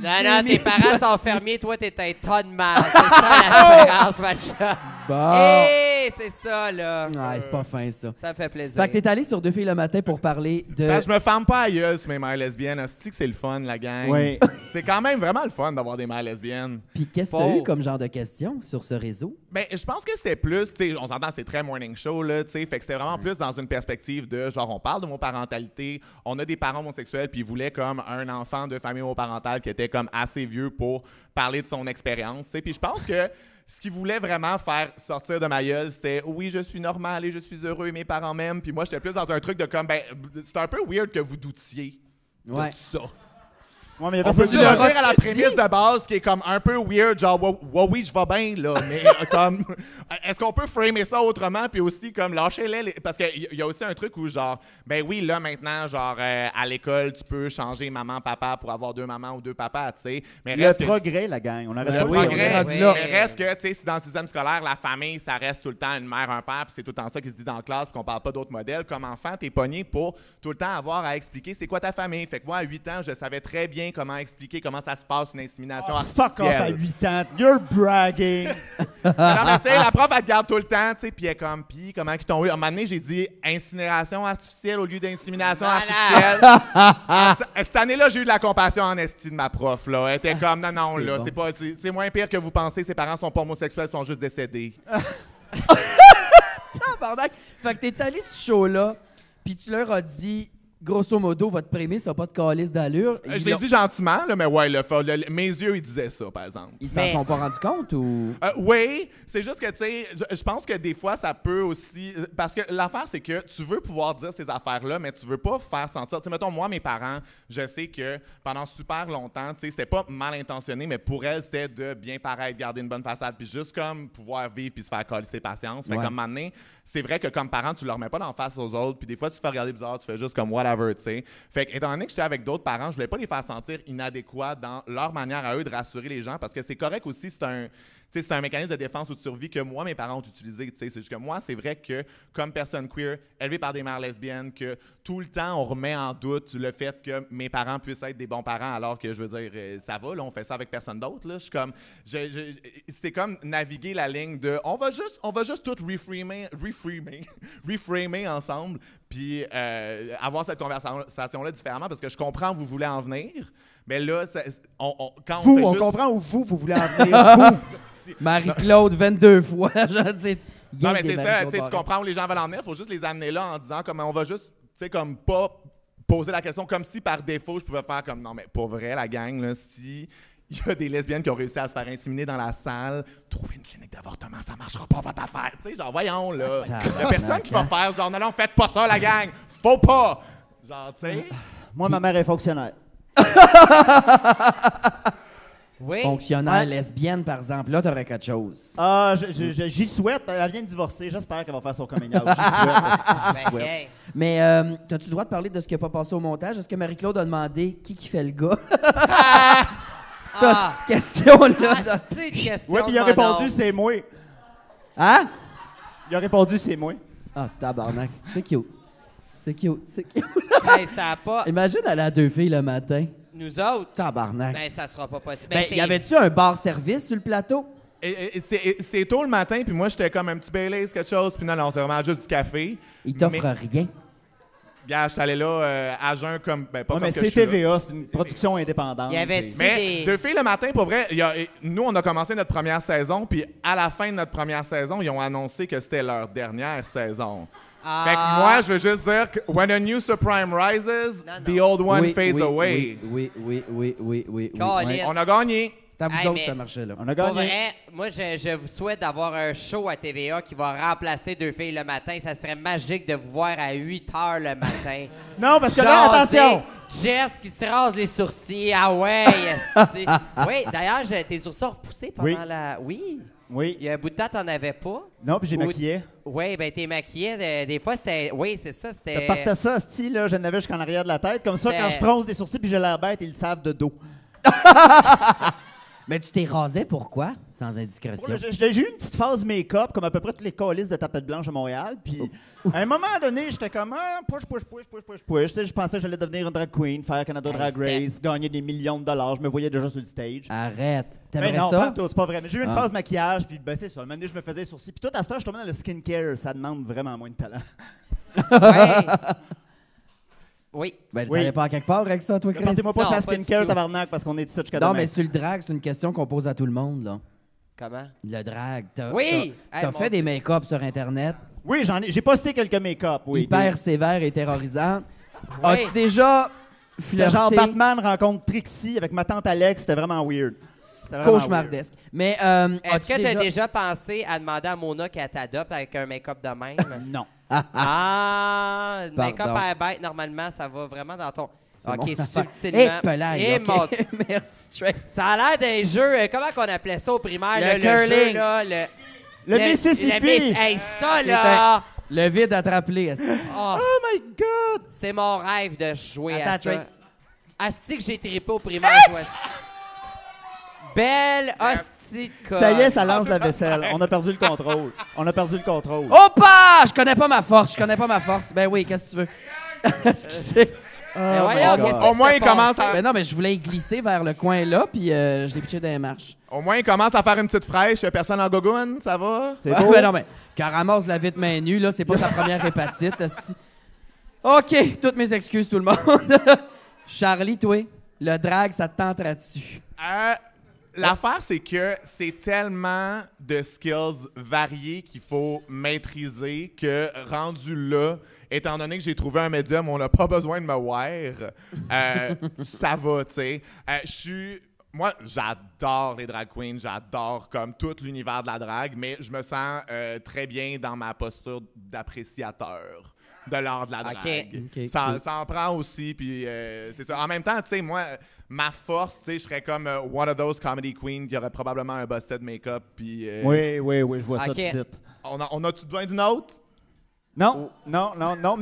S1: Non,
S3: J'ai
S1: non,
S3: mis-
S1: tes parents sont fermiers, toi, t'es un tas de mal. C'est ça la différence, ma chum.
S3: Bon.
S1: Hey, c'est ça, là.
S3: Ouais, c'est pas fin, ça.
S1: Ça me fait plaisir.
S3: Fait que t'es allé sur Deux filles le matin pour parler de.
S5: Parce que je me ferme pas à gueule sur mes mères lesbiennes. Asti que c'est le fun, la gang.
S4: Oui.
S5: C'est quand même vraiment le fun d'avoir des mères lesbiennes.
S3: Puis qu'est-ce que t'as eu comme genre de questions sur ce réseau?
S5: Ben, je pense que c'était plus, tu sais, on s'entend, c'est très morning show, là, tu sais, fait que c'était vraiment plus dans une perspective de, genre, on parle de homoparentalité, on a des parents homosexuels, puis ils voulaient comme un enfant de famille homoparentale qui était comme assez vieux pour parler de son expérience, tu sais, puis je pense que ce qu'ils voulaient vraiment faire sortir de ma gueule, c'était « Oui, je suis normal et je suis heureux et mes parents m'aiment », puis moi, j'étais plus dans un truc de comme, ben, c'est un peu weird que vous doutiez de
S3: Ouais.
S5: tout ça.
S4: Ouais, mais il y a
S5: On
S4: personne
S5: peut-tu
S3: le
S5: revenir à la
S3: retirer?
S5: prémisse de base qui est comme un peu weird, genre oui, je vais bien là, mais comme est-ce qu'on peut framer ça autrement puis aussi comme lâchez-les parce qu'il y a aussi un truc où genre ben oui là maintenant genre à l'école tu peux changer maman papa pour avoir deux mamans ou deux papas, tu sais, mais
S4: Le
S5: reste que
S4: progrès, la gang. On arrête
S3: Ben
S4: pas de
S3: oui, on
S4: progrès.
S3: est rendu
S1: oui.
S3: là.
S5: mais reste que, tu sais, si dans le système scolaire, la famille, ça reste tout le temps une mère, un père, puis c'est tout le temps ça qui se dit dans la classe, puis qu'on parle pas d'autres modèles. Comme enfant, t'es pogné pour tout le temps avoir à expliquer c'est quoi ta famille. Fait que moi, à 8 ans, je savais très bien bien comment expliquer comment ça se passe une insémination
S4: Fuck off à
S5: artificielle.
S4: 8 ans. You're bragging.
S5: Alors, mais tu sais, la prof, elle te garde tout le temps, tu sais, puis elle est comme, puis comment ils t'ont eu? À un moment donné, j'ai dit incinération artificielle au lieu d'insémination artificielle. Cette année-là, j'ai eu de la compassion en esti de ma prof, là. Elle était comme, non,
S3: c'est
S5: là,
S3: bon.
S5: c'est moins pire que vous pensez, ses parents sont pas homosexuels, ils sont juste décédés.
S3: Tabarnak! Fait que t'es allé sur ce show-là, puis tu leur as dit, grosso modo, votre prémisse n'a pas de calice d'allure.
S5: Je l'ai dit gentiment, là, mais ouais, mes yeux, ils disaient ça, par exemple.
S3: Ils s'en
S1: Mais-
S3: sont pas rendus compte ou.
S5: Oui, c'est juste que, tu sais, je pense que des fois, ça peut aussi... Parce que l'affaire, c'est que tu veux pouvoir dire ces affaires-là, mais tu veux pas faire sentir... Tu sais, mettons, moi, mes parents, je sais que pendant super longtemps, tu sais, c'était pas mal intentionné, mais pour elles, c'était de bien paraître, garder une bonne façade, puis juste comme pouvoir vivre puis se faire coller ses patience. Fait
S3: Ouais.
S5: comme maintenant, c'est vrai que comme parent, tu leur mets pas d'en face aux autres, puis des fois, tu te fais regarder bizarre, tu fais juste comme whatever, tu sais. Fait que, étant donné que j'étais avec d'autres parents, je voulais pas les faire sentir inadéquats dans leur manière à eux de rassurer les gens, parce que c'est correct aussi, c'est un mécanisme de défense ou de survie que moi, mes parents ont utilisé. C'est juste que moi, c'est vrai que, comme personne queer, élevée par des mères lesbiennes, que tout le temps, on remet en doute le fait que mes parents puissent être des bons parents, alors que, je veux dire, ça va, là, on fait ça avec personne d'autre. Là. Je suis comme... c'est comme naviguer la ligne de... On va juste tout reframer ensemble, puis avoir cette conversation-là différemment, parce que je comprends où vous voulez en venir, mais là, quand
S4: Vous,
S5: fait
S4: on
S5: juste...
S4: comprend où vous voulez en venir. Vous.
S3: Marie-Claude, 22 fois. Je dis,
S5: Non, mais c'est ça, tu comprends où les gens veulent en venir, il faut juste les amener là en disant comme on va juste, tu sais, comme pas poser la question comme si par défaut je pouvais faire comme non, mais pour vrai, la gang, là, si il y a des lesbiennes qui ont réussi à se faire inséminer dans la salle, trouver une clinique d'avortement, ça marchera pas votre affaire, tu sais, genre voyons là. Il y a personne qui va faire genre non, faites pas ça, la gang, faut pas. Genre, tu sais.
S4: Moi, ma mère est fonctionnaire.
S1: Oui.
S3: Fonctionnaire
S4: Ouais.
S3: lesbienne, par exemple. Là, t'aurais quelque chose.
S4: Ah, j'y souhaite. Elle vient de divorcer. J'espère qu'elle va faire son coming out. J'y souhaite.
S1: Ben, hey.
S3: Mais t'as-tu le droit de parler de ce qui n'a pas passé au montage? Est-ce que Marie-Claude a demandé qui fait le gars?
S1: Ah!
S3: Cette question-là.
S1: Ah, c'est une question
S4: Oui, puis il a
S1: de
S4: répondu,
S1: mon
S4: c'est moi.
S3: Hein?
S4: Il a répondu, c'est moi.
S3: Ah, tabarnak. C'est cute. C'est cute. C'est cute.
S1: nom. Hey, ça a pas...
S3: Imagine aller à 2 filles le matin.
S1: Nous autres,
S3: Tabarnak.
S1: ben, ça sera pas possible.
S3: Ben,
S1: Ben,
S3: y avait-tu un bar-service sur le plateau?
S5: C'est tôt le matin, puis moi j'étais comme un petit Baileys, quelque chose, puis non, c'est vraiment juste du café.
S3: Il t'offre
S5: Mais-
S3: rien.
S5: Gars, je suis allé là à jeun comme. Ben, pas
S4: Ouais,
S5: comme
S4: mais
S5: que
S4: c'est
S5: je suis là.
S4: TVA, c'est une production indépendante.
S1: Il y avait-
S4: c'est-
S5: Mais
S1: des-
S5: Deux filles le matin, pour vrai, nous, on a commencé notre première saison, puis à la fin de notre première saison, ils ont annoncé que c'était leur dernière saison.
S1: Ah.
S5: Fait que moi, je veux juste dire que when a new supreme rises,
S1: Non, non.
S5: the old one
S3: Oui,
S5: fades
S3: oui,
S5: away.
S3: Oui.
S1: Colin.
S5: On a gagné.
S3: C'est à vous
S1: Hey,
S3: autres,
S1: mais-
S3: ça marchait là.
S4: On a
S1: Pour
S4: gagné.
S1: vrai, moi, je vous souhaite d'avoir un show à TVA qui va remplacer Deux filles le matin. Ça serait magique de vous voir à 8 h le matin.
S4: Non, parce que là,
S1: Jaser,
S4: attention!
S1: Jess qui se rase les sourcils. Ah ouais, esti. Oui, d'ailleurs, tes sourcils ont repoussé pendant
S4: Oui.
S1: la... Oui.
S4: Oui.
S1: Il y a un bout de temps, t'en avais pas.
S4: Non, puis j'ai
S1: Ou-
S4: maquillé.
S1: Oui, ben t'es maquillée. Des fois, c'était... Oui, c'est ça,
S4: Je
S1: c'était...
S4: partais ça, style, là, je n'avais jusqu'en arrière de la tête. Comme ça,
S1: C'était-
S4: quand je tronce des sourcils puis j'ai l'air bête, ils le savent de dos.
S3: Mais tu t'es rasé pourquoi? Sans indiscrétion.
S4: J'ai eu une petite phase make-up, comme à peu près toutes les calices de tapettes blanches à Montréal. Puis, à un moment donné, j'étais comme, push. Tu sais, je pensais que j'allais devenir une drag queen, faire Canada Drag
S1: Hey,
S4: Race, gagner des millions de dollars. Je me voyais déjà sur le stage.
S3: Arrête.
S4: Mais
S3: T'aimerais
S4: non,
S3: ça?
S4: pas tout, c'est pas vrai. Mais j'ai eu une
S3: Ah.
S4: phase maquillage, puis ben, c'est ça. Un moment donné, je me faisais les sourcils. Puis tout à ce temps, je tombais dans le skincare. Ça demande vraiment moins de talent.
S1: Ouais. Oui.
S3: Ben,
S4: Oui.
S3: t'allais pas à quelque part avec ça, toi, Chris?
S4: Partez-moi pas
S1: Non,
S4: sur la
S1: pas du
S4: skincare,
S1: tout.
S4: tabarnak, parce qu'on est ici jusqu'à
S3: Non,
S4: demain.
S3: mais sur le drag, c'est une question qu'on pose à tout le monde, là.
S1: Comment?
S3: Le drag. T'as,
S1: Oui!
S3: T'as,
S1: Hey,
S3: t'as
S1: mon
S3: fait
S1: Dieu.
S3: des make-up sur Internet,
S4: Oui, j'ai posté quelques make-up, oui.
S3: hyper sévères et terrorisants.
S1: Oui.
S3: As-tu déjà
S4: C'était
S3: flirté?
S4: genre Batman rencontre Trixie avec ma tante Alex, c'était vraiment weird. C'était vraiment weird.
S3: Cauchemardesque. Mais,
S1: Est-ce que tu as déjà pensé à demander à Mona qu'elle t'adopte avec un make-up de même?
S4: Non.
S1: Ah, le make-up
S3: Pardon.
S1: à bête, normalement, ça va vraiment dans ton...
S3: C'est
S1: OK,
S3: mon affaire.
S1: subtilement.
S3: Eh, pelaille,
S1: Eh,
S3: OK.
S1: mon-
S3: Merci, Trace.
S1: Ça a l'air d'un jeu... comment qu'on appelait ça au primaire?
S3: Le
S1: là, jeu,
S3: curling.
S1: là,
S4: Le Mississippi!
S1: Hey, ça, là!
S3: Le vide à te rappeler. est-ce que-
S1: Oh,
S4: Oh my God!
S1: c'est mon rêve de jouer à
S3: Attends,
S1: ça.
S3: Trace.
S1: Asti que j'ai trippé au primaire. jouer à ça. Belle hostie de
S4: Ça y est,
S1: conne.
S4: ça lance la vaisselle. On a perdu le contrôle. On a perdu le contrôle.
S3: Opa! Je connais pas ma force. Ben oui, qu'est-ce que tu veux? Excusez.
S1: Mais
S4: Oh
S1: voyons,
S4: my God.
S1: qu'est-ce
S5: Au moins,
S1: que
S5: il
S1: t'as
S5: commence
S1: passé?
S5: à...
S3: Ben non, mais je voulais y glisser vers le coin là, puis je l'ai pitché dans les marches.
S5: Au moins, il commence à faire une petite fraîche. Personne en gogoune, ça va?
S4: C'est
S3: Ouais,
S4: beau.
S3: ben non, mais qu'elle ramasse la vite main nue, là, c'est pas sa première hépatite, esti. OK, toutes mes excuses, tout le monde. Charlie, toi, le drag, ça te tenterait-tu?
S5: L'affaire, c'est que c'est tellement de skills variés qu'il faut maîtriser que, rendu là, étant donné que j'ai trouvé un médium où on n'a pas besoin de me wear, ça va, tu sais. Moi, j'adore les drag queens, j'adore comme tout l'univers de la drague, mais je me sens très bien dans ma posture d'appréciateur de l'art de la drague.
S3: Ok,
S5: Ça
S3: cool.
S5: en prend aussi, puis c'est ça. En même temps, tu sais, moi, ma force, tu sais, je serais comme one of those comedy queens qui aurait probablement un busted make-up, puis...
S4: Oui, je vois ça
S1: Ok.
S4: tout de suite.
S5: On a-tu besoin d'une autre?
S4: Non. Mais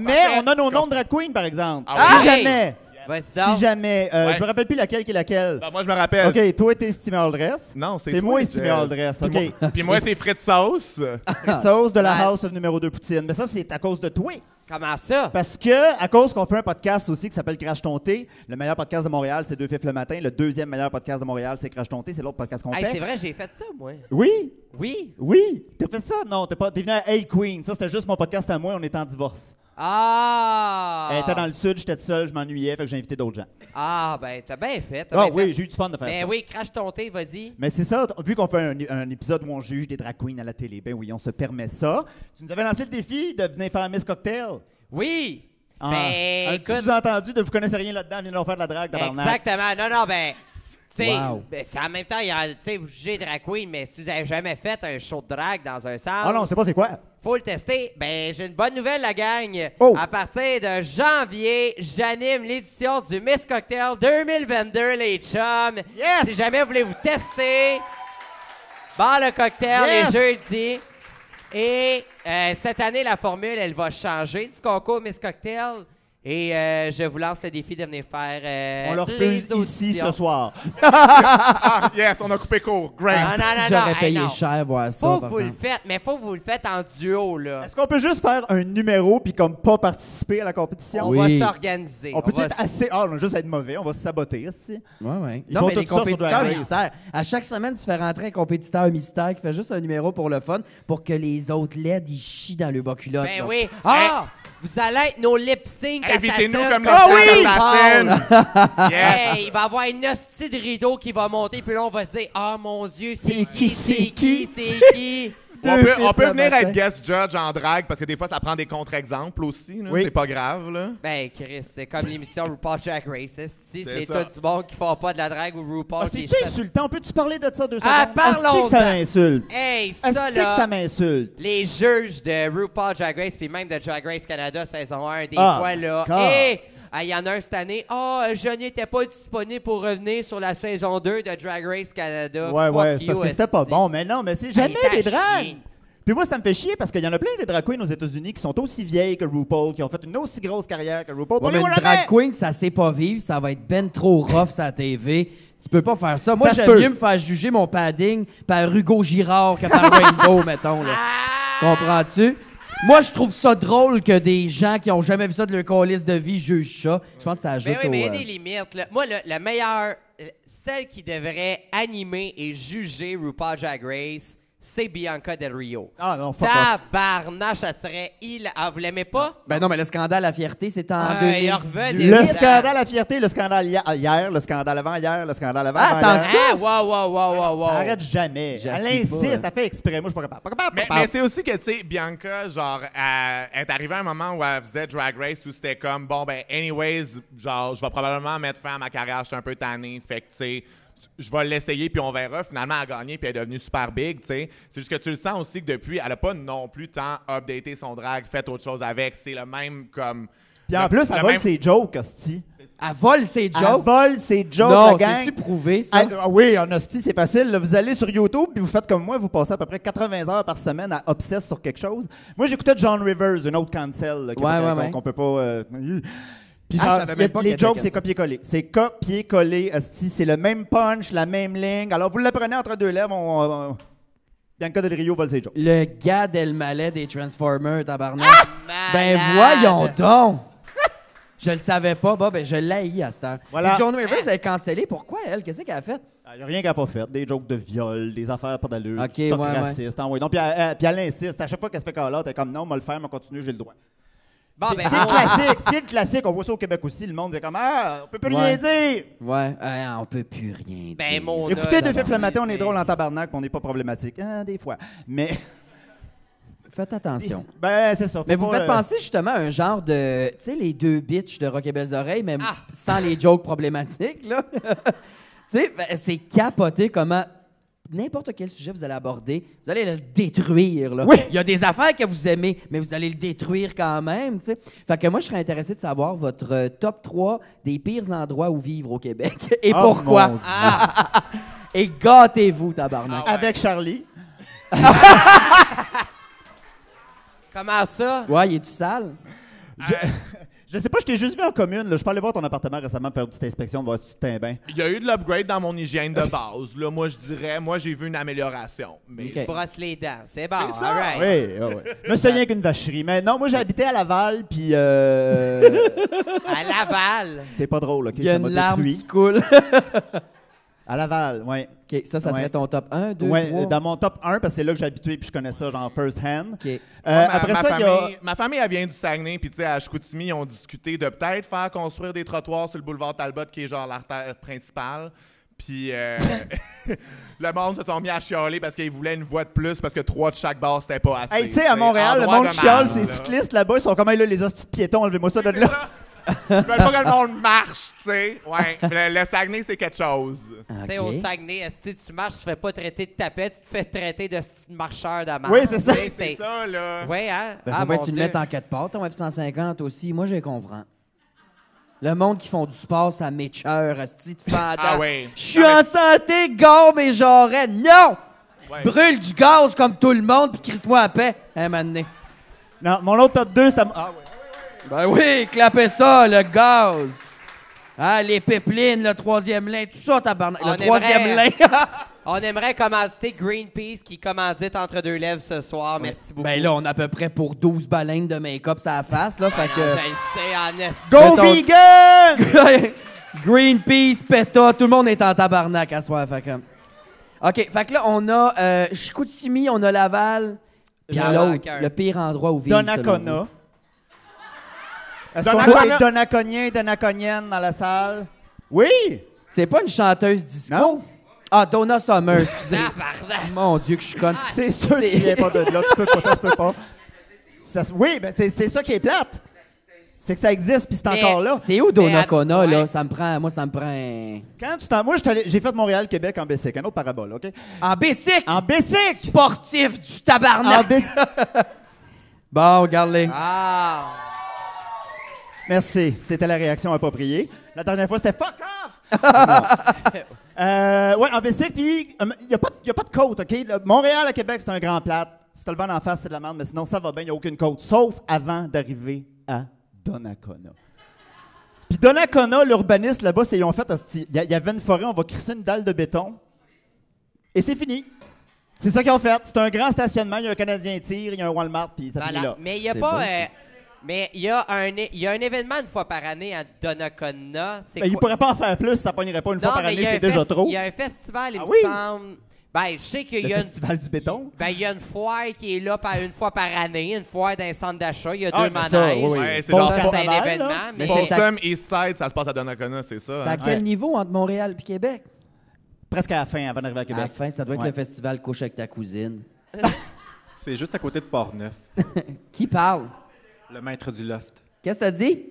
S5: Parfait.
S4: on a nos noms de drag queen, par exemple.
S5: Ah
S4: Si
S1: oui?
S4: jamais,
S1: Vas-y
S4: si
S1: donc.
S4: jamais,
S5: Ouais.
S4: je me rappelle plus laquelle qui est laquelle.
S5: Ben, moi, je me rappelle.
S4: OK, toi, t'es Steamy Aldress.
S5: Non, c'est
S4: C'est
S5: toi,
S4: moi,
S5: Jess.
S4: Steamy Aldress. OK.
S5: Puis moi, c'est frites sauce.
S4: Frites sauce de la
S1: Ouais.
S4: house of numéro 2 Poutine. Mais ça, c'est à cause de toi.
S1: Comment ça?
S4: Parce que, à cause qu'on fait un podcast aussi qui s'appelle Crash Ton Thé, le meilleur podcast de Montréal, c'est Deux Fifs le matin. Le deuxième meilleur podcast de Montréal, c'est Crash Ton Thé. C'est l'autre podcast qu'on
S1: Hey,
S4: fait.
S1: c'est vrai, j'ai fait ça, moi.
S4: Oui,
S1: Oui.
S4: T'as fait ça? Non, t'es venu à Hey Queen. Ça, c'était juste mon podcast à moi. On était en divorce.
S1: Ah!
S4: Elle était dans le sud, j'étais tout seul, je m'ennuyais, fait que j'ai invité d'autres gens.
S1: Ah, ben, t'as bien fait.
S4: Ah oui, j'ai eu du fun de faire
S1: Ben
S4: ça.
S1: oui, crache ton thé, vas-y.
S4: Mais c'est ça, vu qu'on fait un épisode où on juge des drag queens à la télé, ben oui, on se permet ça. Tu nous avais lancé le défi de venir faire Miss Cocktail.
S1: Oui!
S4: Ah,
S1: Ben,
S4: un
S1: écoute,
S4: sous-entendu de vous connaissez rien là-dedans, venez nous faire de la drague, tabarnak.
S1: exactement. Non, ben, tu sais,
S3: Wow.
S1: ben, c'est en même temps, tu sais, vous jugez drag queen, mais si vous avez jamais fait un show de drag dans un centre,
S4: Ah non, on sait pas c'est quoi.
S1: faut le tester. Ben, j'ai une bonne nouvelle, la gang.
S4: Oh.
S1: À partir de janvier, j'anime l'édition du Miss Cocktail 2022, les chums.
S4: Yes!
S1: Si jamais vous voulez vous tester, bar le cocktail
S4: Yes!
S1: les jeudis. Et cette année, la formule, elle va changer du concours Miss Cocktail. Et je vous lance le défi de venir faire
S4: On leur
S1: les
S4: refuse ici
S1: auditions.
S4: ce soir.
S5: Ah, yes, on a coupé court. Great.
S1: Non, non, non,
S3: J'aurais
S1: non.
S3: payé
S1: Hey, non.
S3: cher voir ça.
S1: Faut
S3: par
S1: que vous le
S3: exemple.
S1: faites, mais faut que vous le faites en duo, là.
S4: Est-ce qu'on peut juste faire un numéro puis comme pas participer à la compétition?
S1: On
S3: Oui.
S1: va s'organiser.
S4: On peut
S1: va
S4: être assez... Ah, on va juste être mauvais, on va se saboter, aussi.
S3: Ouais.
S4: Ils
S3: Non,
S4: font
S3: mais les
S4: tout ça sur
S3: compétiteurs
S4: Drag Race.
S3: mystères. À chaque semaine, tu fais rentrer un compétiteur mystère qui fait juste un numéro pour le fun pour que les autres LED, ils chient dans le bas culotte.
S1: Ben
S3: là.
S1: oui. Ah! Vous allez être nos lip-sync
S5: Invitez-nous
S1: assassins
S5: comme
S1: comme
S5: les
S1: Paul.
S5: assassins. Yes.
S1: Hey, il va y avoir une hostie de rideau qui va monter, puis là, on va se dire « Ah, mon Dieu, c'est qui, c'est qui, c'est qui? »
S5: On peut
S3: le
S5: venir
S3: matin.
S5: être guest judge en drague parce que des fois, ça prend des contre-exemples aussi. là.
S4: Oui.
S5: C'est pas grave. Là.
S1: Ben, Chris, c'est comme l'émission RuPaul Drag Race. esti, C'est
S5: ça.
S1: tout du monde qui font pas de la drague ou RuPaul
S4: Ah,
S1: qui est
S4: c'est-tu
S1: fait-
S4: insultant? Peux-tu parler de ça 2 secondes?
S1: Ah, parlons-en.
S4: Asti que ça m'insulte.
S1: Hey, ça,
S4: Asti que ça
S1: là,
S4: m'insulte.
S1: les juges de RuPaul Drag Race, puis même de Drag Race Canada saison 1, des
S4: Ah,
S1: fois, là,
S4: God.
S1: hey, il y en a un cette année, je n'étais pas disponible pour revenir sur la saison 2 de Drag Race Canada.
S4: Ouais,
S1: Fuck
S4: c'est parce
S1: you,
S4: que c'était pas
S1: esti.
S4: bon. Mais non, mais c'est jamais
S1: t'as
S4: des dragues.
S1: chié.
S4: Puis moi, ça me fait chier parce qu'il y en a plein de drag queens aux États-Unis qui sont aussi vieilles que RuPaul, qui ont fait une aussi grosse carrière que RuPaul.
S3: Ouais, mais
S4: Pas
S3: une
S4: les
S3: drag
S4: jamais.
S3: queen, ça sait pas vivre, ça va être ben trop rough sur la TV. Tu peux pas faire ça. Moi,
S4: Ça se
S3: j'aime
S4: peut.
S3: mieux me faire juger mon padding par Hugo Girard que par Rainbow, mettons. Là. Comprends-tu? Moi, je trouve ça drôle que des gens qui ont jamais vu ça de leur calice de vie jugent ça. Je pense que ça ajoute
S1: Ben oui, mais il y a
S3: au...
S1: des limites. Là. Moi, la meilleure, celle qui devrait animer et juger RuPaul Drag Race, c'est Bianca Del Rio.
S4: Ah non, fuck off.
S1: Tabarnache, ça serait... Ah, vous l'aimez pas?
S3: Ben non, mais le scandale à fierté, c'était en
S1: Ah,
S3: 2018.
S1: il revenait.
S4: Le
S1: Évidemment.
S4: scandale à fierté, le scandale hier, le scandale avant-hier, le scandale avant
S3: Ah,
S4: hier.
S3: attends,
S1: Ah, wow.
S4: Ça arrête jamais.
S3: J'assume
S4: Elle insiste,
S3: pas, hein.
S4: elle fait exprès. Moi, je suis pas capable. Pas capable, pas
S5: Mais
S4: capable.
S5: c'est aussi que, tu sais, Bianca, genre, elle est arrivée à un moment où elle faisait Drag Race où c'était comme, bon, ben, anyways, genre, je vais probablement mettre fin à ma carrière, je suis un peu tanné, fait que, tu sais, je vais l'essayer, puis on verra. Finalement, elle a gagné, puis elle est devenue super big, tu sais. C'est juste que tu le sens aussi que depuis, elle a pas non plus tant updaté son drag, fait autre chose avec. C'est le même, comme...
S4: Puis en plus, elle vole ses jokes, hostie.
S3: Elle vole ses
S4: Elle
S3: jokes.
S4: vole ses jokes,
S3: Non,
S4: la gang.
S3: c'est-tu prouvé, ça?
S4: Oui, en hostie, c'est facile. Là, vous allez sur YouTube, puis vous faites comme moi, vous passez à peu près 80 heures par semaine à obsesse sur quelque chose. Moi, j'écoutais John Rivers, une autre cancel, là, qu'on peut pas... Puis
S3: Ah, je
S4: genre,
S3: savais même pas
S4: les
S3: qu'il
S4: jokes,
S3: était
S4: c'est copier-coller. C'est copier-coller, hostie. C'est le même punch, la même ligne. Alors, vous l'apprenez entre deux lèvres, Bianca Del Rio vole ses jokes.
S3: Le gars d'El Malais des Transformers, tabarnak. Ben
S1: Malade.
S3: voyons donc! Je le savais pas. Bon, ben, je l'ai à cette heure.
S4: Voilà.
S3: Et Joan Rivers, elle est cancellée. Pourquoi, elle? Qu'est-ce qu'elle a fait?
S4: Il n'y a rien qu'elle n'a pas fait. Des jokes de viol, des affaires pas d'allure,
S3: Ok,
S4: du stock
S3: ouais,
S4: raciste. Ah, ouais. Non, puis elle insiste. À chaque fois qu'elle se fait call-out, elle est comme non, on va le faire, on continue, j'ai le droit.
S1: Bon, ben,
S4: Ce qui est classique, ce qui est le classique, on voit ça au Québec aussi, le monde dit comme ah, on peut plus rien dire.
S3: Ouais, on peut plus rien
S1: ben,
S3: dire.
S1: mon
S4: Écoutez, deux
S1: Dieu,
S4: fifs le matin, on est
S1: c'est-
S4: drôle en tabarnak, puis on n'est pas problématique. Ah, des fois. Mais,
S3: Faites attention.
S4: ben, c'est ça.
S3: Mais
S4: faut
S3: vous
S4: pas,
S3: faites penser justement à un genre de... Tu sais, les deux bitches de Rock et Belles Oreilles, mais
S1: Ah!
S3: sans les jokes problématiques, là. Tu sais, c'est capoté comment... N'importe quel sujet vous allez aborder, vous allez le détruire, là.
S4: Oui.
S3: Il y a des affaires que vous aimez, mais vous allez le détruire quand même, tu sais. Fait que moi, je serais intéressé de savoir votre top 3 des pires endroits où vivre au Québec. Et
S4: Oh,
S3: pourquoi?
S4: mon Dieu.
S3: Et gâtez-vous, tabarnak.
S5: Ah ouais.
S4: Avec Charlie.
S1: Comment ça?
S3: Ouais, il est-tu sale?
S4: Je sais pas, je t'ai juste vu en commune. Là. Je parlais voir ton appartement récemment pour faire une petite inspection, de voir si tu t'es bien.
S5: Il y a eu de l'upgrade dans mon hygiène de base. Là, moi, je dirais, j'ai vu une amélioration. Mais
S3: Ok.
S1: Tu brosses les dents. C'est bon,
S5: C'est ça.
S1: all right.
S4: Oui, oui, oui. Mais c'est rien qu'une vacherie. Mais non, moi, j'ai habité à Laval, puis
S1: À Laval.
S4: c'est pas drôle, OK?
S3: Il y a
S4: Ça m'a
S3: une larme
S4: détruit.
S3: qui coule.
S4: À Laval, oui.
S3: OK, ça serait
S4: Ouais.
S3: ton top 1, 2,
S4: Ouais,
S3: 3?
S4: dans mon top 1, parce que c'est là que j'ai habitué, puis je connais ça, genre first hand.
S3: OK.
S4: Après ça, il y a...
S5: ma famille, elle vient du Saguenay, puis tu sais, à Chicoutimi, ils ont discuté de peut-être faire construire des trottoirs sur le boulevard Talbot, qui est genre l'artère principale. Puis le monde se sont mis à chialer parce qu'ils voulaient une voie de plus, parce que 3 de chaque bord, c'était pas assez.
S4: Hey, tu sais, à Montréal, le
S5: Endroit
S4: monde
S5: de
S4: chiale,
S5: marde,
S4: ces
S5: là.
S4: cyclistes là-bas, ils sont comme, hey, là, les hosties de piétons, enlevez-moi ça de
S5: C'est
S4: là.
S5: ça. Ils veulent pas que le monde marche, tu sais. Ouais. Le Saguenay, c'est quelque chose.
S1: Tu sais, au Saguenay, si tu marches, tu te fais pas traiter de tapette, tu te fais traiter de petit marcheur de marde.
S4: Oui, c'est ça.
S1: Tu sais,
S5: C'est ça, là.
S1: Oui, hein?
S3: Ben, faut bien
S1: mon
S3: que tu le
S1: Dieu.
S3: mettes en 4 pattes, ton F-150 aussi. Moi, je les comprends. Le monde qui font du sport, ça m'écheure, asti de fendant.
S5: Ah ouais.
S3: Je suis en santé, gare mes jarrets. Non!
S5: Ouais.
S3: Brûle du gaz comme tout le monde, puis crisse-moi à paix. Un moment donné.
S4: Non, mon autre top 2, c'était... Ah ouais.
S3: Ben oui, clapez ça, le gaz. Ah, les pipelines, le 3e lin, tout ça, tabarnak. Le
S1: On
S3: 3e lin.
S1: aimerait- On aimerait commanditer Greenpeace qui commandite entre deux lèvres ce soir. Merci beaucoup.
S3: Ben là, on a à peu près pour 12 baleines de make-up sur la face, là.
S1: Ah
S3: Fait
S1: non,
S3: que...
S1: je le sais, en esti.
S4: Go
S3: Mettons-
S4: vegan!
S3: Greenpeace, PETA, tout le monde est en tabarnak à soir. Fait que... OK, fait que là, on a Chicoutimi, on a Laval, puis
S1: Laval,
S3: l'autre,
S1: cœur.
S3: le pire endroit où vivre. selon
S4: Donnacona.
S3: vous.
S4: Est-ce qu'on
S5: Donnacona.
S4: a des Donnaconiens et Donnaconiennes dans la salle? Oui!
S3: C'est pas une chanteuse disco?
S4: Non.
S3: Ah, Donna Summer, excusez.
S1: Tabarnak.
S3: Mon Dieu, que je suis conne.
S4: C'est sûr que tu viens pas de là. Tu peux pas, ça se peut pas. Oui, mais c'est ça qui est plate. C'est que ça existe puis c'est
S1: Mais-
S4: encore là.
S3: C'est où Donnacona,
S1: ouais.
S3: là? Ça me prend un...
S4: Quand tu t'en... Moi, j'ai fait Montréal-Québec en Bessic. Un autre parabole, OK?
S3: En Bessic!
S4: En Bessic!
S3: Sportif du
S4: En
S3: tabarnak!
S4: Bessic!
S3: Bon, regarde-les.
S1: Ah!
S4: Merci. C'était la réaction appropriée. La dernière fois, c'était « fuck off ». Ouais, en Bessic, puis il n'y a pas de côte, OK? Montréal à Québec, c'est un grand plat. Si t'as le vent en face, c'est de la merde, mais sinon, ça va bien, il n'y a aucune côte, sauf avant d'arriver à Donnacona. Puis Donnacona, l'urbaniste là-bas, ils ont fait, il y avait une forêt, on va crisser une dalle de béton, et c'est fini. C'est ça qu'ils ont fait. C'est un grand stationnement, il y a un Canadien Tire, il y a un Walmart, puis ça finit
S1: Voilà.
S4: là.
S1: Mais il y a
S3: C'est
S1: pas.
S3: beau, ça.
S1: Mais il y a un événement une fois par année à Donnacona. C'est
S4: Ben, il
S1: quoi?
S4: pourrait pas en faire plus, ça pognerait pas une fois
S1: Non,
S4: par
S1: mais
S4: année,
S1: il y a
S4: c'est
S1: un
S4: déjà trop.
S1: Il y a un festival, il
S4: Ah
S1: me
S4: oui?
S1: semble. Ben, je sais qu'il
S4: Le
S1: y a
S4: festival du béton.
S1: Ben, il y a une foire qui est là une fois par année, une foire d'un centre d'achat. Il y a
S4: Ah,
S1: deux
S4: mais ça,
S1: manèges.
S4: oui, oui.
S5: Ouais, c'est
S4: Bon,
S5: genre
S1: Ça, c'est
S4: carnaval,
S1: un
S4: là.
S1: événement,
S3: Mais
S1: mais
S3: c'est-
S5: Folsom, Eastside, ça se passe à Donnacona, c'est ça.
S3: C'est à
S5: hein?
S3: quel
S4: Ouais.
S3: niveau entre Montréal et Québec?
S4: Presque à la fin, avant d'arriver à
S3: À
S4: Québec.
S3: la fin, ça doit être
S4: Ouais.
S3: le festival Couche avec ta cousine.
S6: C'est juste à côté de Port-Neuf,
S3: Qui parle?
S6: le maître du loft.
S3: Qu'est-ce que t'as dit?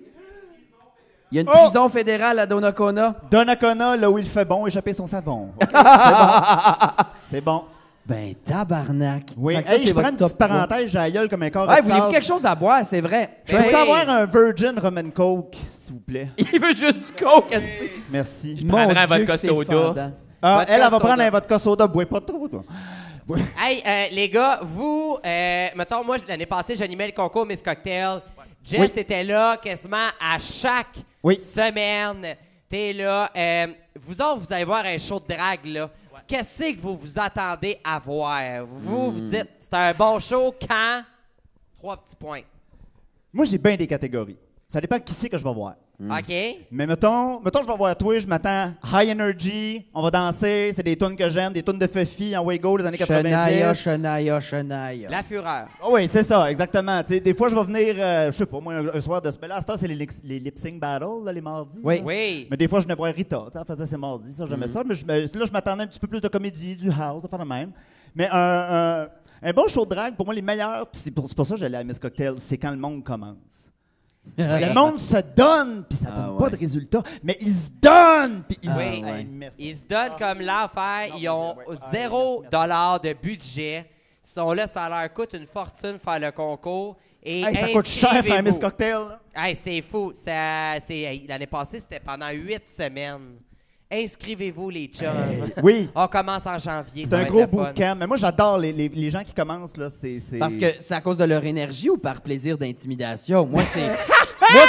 S3: Il y a une
S4: Oh!
S3: prison fédérale à Donnacona.
S4: Donnacona, là où il fait bon, échapper son savon. OK? C'est bon. C'est bon.
S3: Ben, tabarnak.
S4: Oui.
S3: Fait que ça,
S4: Hey,
S3: c'est
S4: je prends
S3: votre
S4: une
S3: top
S4: petite parenthèse, j'ai la gueule comme un corps
S3: Ouais,
S4: de
S3: voulez-vous
S4: sable.
S3: quelque chose à boire? C'est vrai.
S4: Je peux-tu
S1: Oui.
S4: avoir un Virgin Rum and Coke, s'il vous plaît?
S3: Il veut juste du coke, esti.
S4: Merci.
S3: Mon
S6: prendrais un
S3: Dieu,
S6: vodka
S3: que c'est
S6: soda.
S3: fendant.
S4: Ah,
S1: Vodka
S4: elle va
S1: soda.
S4: prendre un vodka soda. Bois pas trop, toi.
S1: Hey, les gars, vous, mettons, moi, l'année passée, j'animais le concours Miss Cocktail. Jess
S4: Oui.
S1: était là quasiment à chaque
S4: Oui.
S1: semaine. T'es là. Vous autres, vous allez voir un show de drague, là. Qu'est-ce que vous vous attendez à voir? Vous dites, c'est un bon show quand? 3 petits points.
S4: Moi, j'ai bien des catégories. Ça dépend qui c'est que je vais voir.
S1: OK?
S4: Mais mettons, je vais voir toi, je m'attends high energy, on va danser, c'est des tunes que j'aime, des tunes de Fuffy en Wego des années 90.
S3: Shania.
S1: La fureur.
S4: Ah oui, c'est ça, exactement. Tu sais, des fois, je vais venir, je sais pas, moi, un soir de ce là, à cette heure, c'est les lip-sync battles, là, les mardis.
S3: Oui.
S4: là.
S1: Oui.
S4: Mais des fois, je venais voir Rita, tu sais, elle faisait ses mardis, ça, j'aimais ça. Mais là, je m'attendais un petit peu plus de comédie, du house, de faire le même. Mais un bon show de drague, pour moi, les meilleurs, puis c'est pour ça que j'allais à Miss Cocktail, c'est quand le monde commence. Le monde se donne, puis ça donne pas de résultats, mais ils se donnent, puis ils se
S1: Oui.
S4: Hey, merci.
S1: Ils se donnent comme l'enfer. Ils ont $0 de budget. Ils sont là, ça leur coûte une fortune faire le concours. Et
S4: Hey, ça coûte cher faire un Miss Cocktail. Là.
S1: Hey, c'est fou. L'année passée, c'était pendant 8 semaines. Inscrivez-vous, les chums.
S4: Oui.
S1: On commence en janvier.
S4: C'est
S1: ça
S4: un
S1: va être
S4: gros
S1: le fun.
S4: bootcamp. Mais moi, j'adore les gens qui commencent. Là, c'est...
S3: Parce que c'est à cause de leur énergie ou par plaisir d'intimidation? Moi,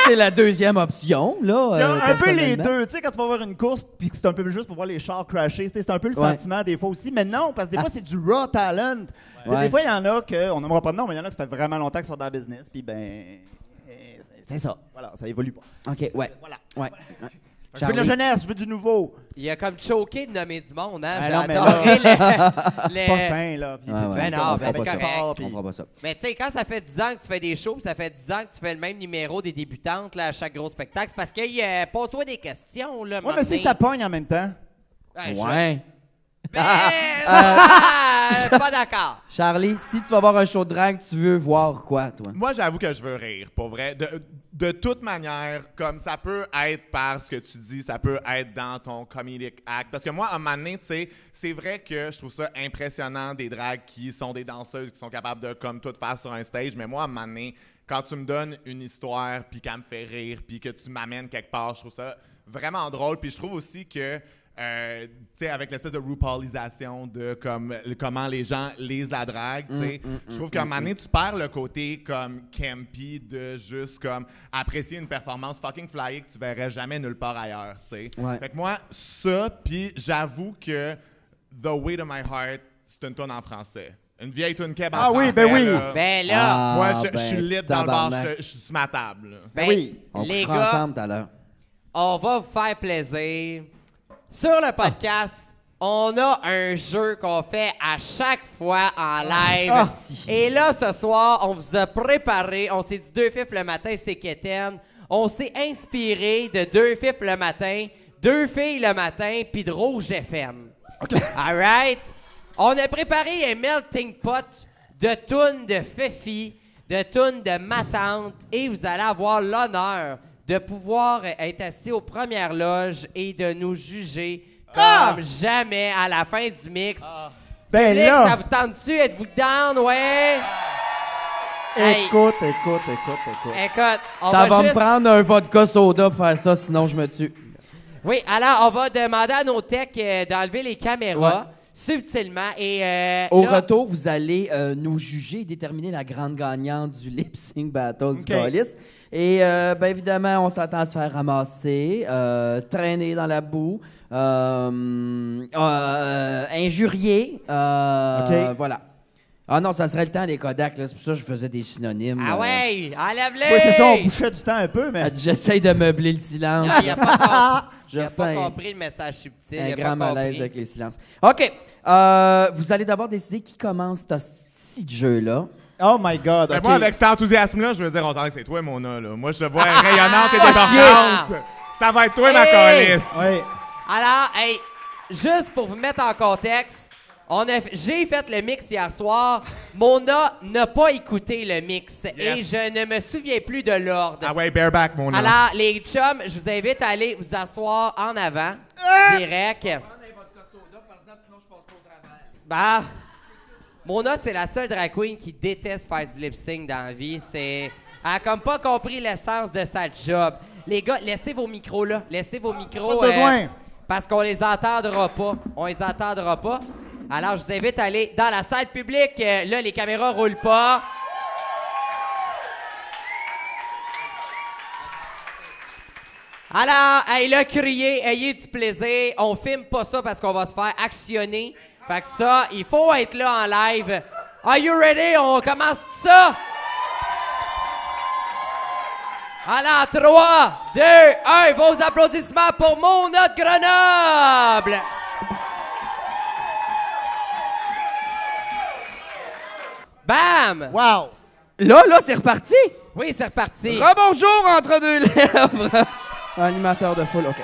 S3: c'est la deuxième option, là.
S4: Il y a un peu les
S3: personnellement.
S4: deux. Tu sais, quand tu vas voir une course, puis que c'est un peu juste pour voir les chars crasher, tu sais, c'est un peu le
S3: Ouais.
S4: sentiment des fois aussi. Mais non, parce que des fois, c'est du raw talent. Tu sais,
S3: Ouais.
S4: Des fois, il y en a que, on n'aimera pas de nom, mais il y en a qui ça fait vraiment longtemps qu'ils sont dans le business, puis c'est ça. Voilà, ça évolue pas.
S3: OK, ouais.
S4: Voilà.
S3: Ouais.
S4: Je veux de la jeunesse, je veux du nouveau.
S1: Il a comme choqué de nommer du monde, hein?
S4: Ah
S1: J'ai
S4: non, mais
S1: adoré
S4: C'est pas fin, là. Puis
S3: Ouais,
S4: c'est-
S3: ouais.
S1: Ben non,
S4: on
S1: ben
S4: fait
S1: c'est
S4: pas
S1: correct.
S4: fort, puis-
S3: On fera pas ça.
S1: Mais tu sais, quand ça fait 10 ans que tu fais des shows, puis ça fait 10 ans que tu fais le même numéro des débutantes là, à chaque gros spectacle, c'est parce que pose-toi des questions. Là,
S4: Ouais, mais si ça pogne en même temps.
S3: Ouais.
S1: Pas d'accord.
S3: Charlie, si tu vas voir un show de drague, tu veux voir quoi, toi?
S5: Moi, j'avoue que je veux rire, pour vrai. De toute manière, comme ça peut être par ce que tu dis, ça peut être dans ton comedic act. Parce que moi, à un moment donné, tu sais, c'est vrai que je trouve ça impressionnant des dragues qui sont des danseuses, qui sont capables de, comme tout, faire sur un stage. Mais moi, à un moment donné, quand tu me donnes une histoire, puis qu'elle me fait rire, puis que tu m'amènes quelque part, je trouve ça vraiment drôle. Puis je trouve aussi que tu sais, avec l'espèce de RuPaulisation de comment les gens lisent la drague, tu sais, je trouve qu'à un moment donné, tu perds le côté comme campy de juste comme apprécier une performance fucking flyée que tu verrais jamais nulle part ailleurs, tu sais.
S3: Ouais.
S5: Fait que moi, ça, puis j'avoue que The Way to My Heart, c'est une tune en français. Une vieille tune keb en
S4: Ah oui,
S5: français,
S4: ben oui.
S5: là.
S1: Ben là,
S5: Moi,
S3: Ah,
S5: je suis lit dans le
S3: tabarnak.
S5: bar, je suis sur ma table, là.
S1: ben,
S4: oui.
S3: On
S1: les
S3: couchera
S1: gars,
S3: ensemble tout à l'heure.
S1: on va vous faire plaisir. Sur le podcast, on a un jeu qu'on fait à chaque fois en live.
S3: Ah.
S1: Et là, ce soir, on vous a préparé. On s'est dit 2 fifs le matin, c'est Kéten. On s'est inspiré de 2 fifs le matin, 2 filles le matin, puis de Rouge FM. All right? On a préparé un melting pot de tunes de Fifi, de tunes de ma tante, et vous allez avoir l'honneur de pouvoir être assis aux premières loges et de nous juger comme jamais à la fin du mix.
S4: Ben
S1: Public,
S4: là,
S1: ça vous tente-tu? Êtes-vous down? Ouais? Hey.
S4: écoute.
S1: Écoute, on
S3: Ça va
S1: juste...
S3: me prendre un vodka soda pour faire ça, sinon je me tue.
S1: Oui, alors on va demander à nos techs d'enlever les caméras subtilement et
S3: Au
S1: là-
S3: retour, vous allez nous juger et déterminer la grande gagnante du lip sync battle du
S4: OK.
S3: Callis. Et bien évidemment, on s'attend à se faire ramasser, traîner dans la boue, injurier.
S4: OK.
S3: Voilà. Ah non, ça serait le temps des Kodak, là. C'est pour ça que je faisais des synonymes.
S1: Ah ouais, enlève-les!
S4: Oui, c'est ça, on bouchait du temps un peu, mais...
S3: J'essaye de meubler le silence.
S1: Ah, il a pas,
S3: Je
S1: il a
S3: ressens
S1: pas compris le message subtil.
S3: un
S1: il a
S3: grand
S1: pas
S3: malaise
S1: compris.
S3: avec les silences. OK. Vous allez d'abord décider qui commence ce petit jeu-là.
S4: Oh my God,
S5: Mais
S4: OK.
S5: moi, avec cet enthousiasme-là, je veux dire, on s'entend que c'est toi, Mona, là. Moi, je te vois rayonnante et
S1: Ah,
S5: débordante. Ça va être toi, ma
S1: Hey!
S5: calisse.
S4: Oui.
S1: Alors, hey, juste pour vous mettre en contexte, j'ai fait le mix hier soir. Mona n'a pas écouté le mix et
S5: Yes.
S1: je ne me souviens plus de l'ordre.
S5: Ah ouais, bareback, Mona.
S1: Alors, les chums, je vous invite à aller vous asseoir en avant, direct. Bah, Mona, c'est la seule drag queen qui déteste faire du lip-sync dans la vie. Elle a comme pas compris l'essence de sa job. Les gars, laissez vos micros là. Laissez vos micros.
S4: Pas de besoin.
S1: Parce qu'on les entendra pas. On les entendra pas. Alors, je vous invite à aller dans la salle publique. Là, les caméras roulent pas. Alors, hey, là, criez, ayez du plaisir. On filme pas ça parce qu'on va se faire actionner. Fait que ça, il faut être là en live. Are you ready? On commence tout ça? Alors, 3, 2, 1, vos applaudissements pour Mona de Grenoble! Bam!
S4: Wow!
S3: Là, c'est reparti.
S1: Oui, c'est reparti.
S3: Rebonjour entre deux lèvres. Animateur de foule, OK.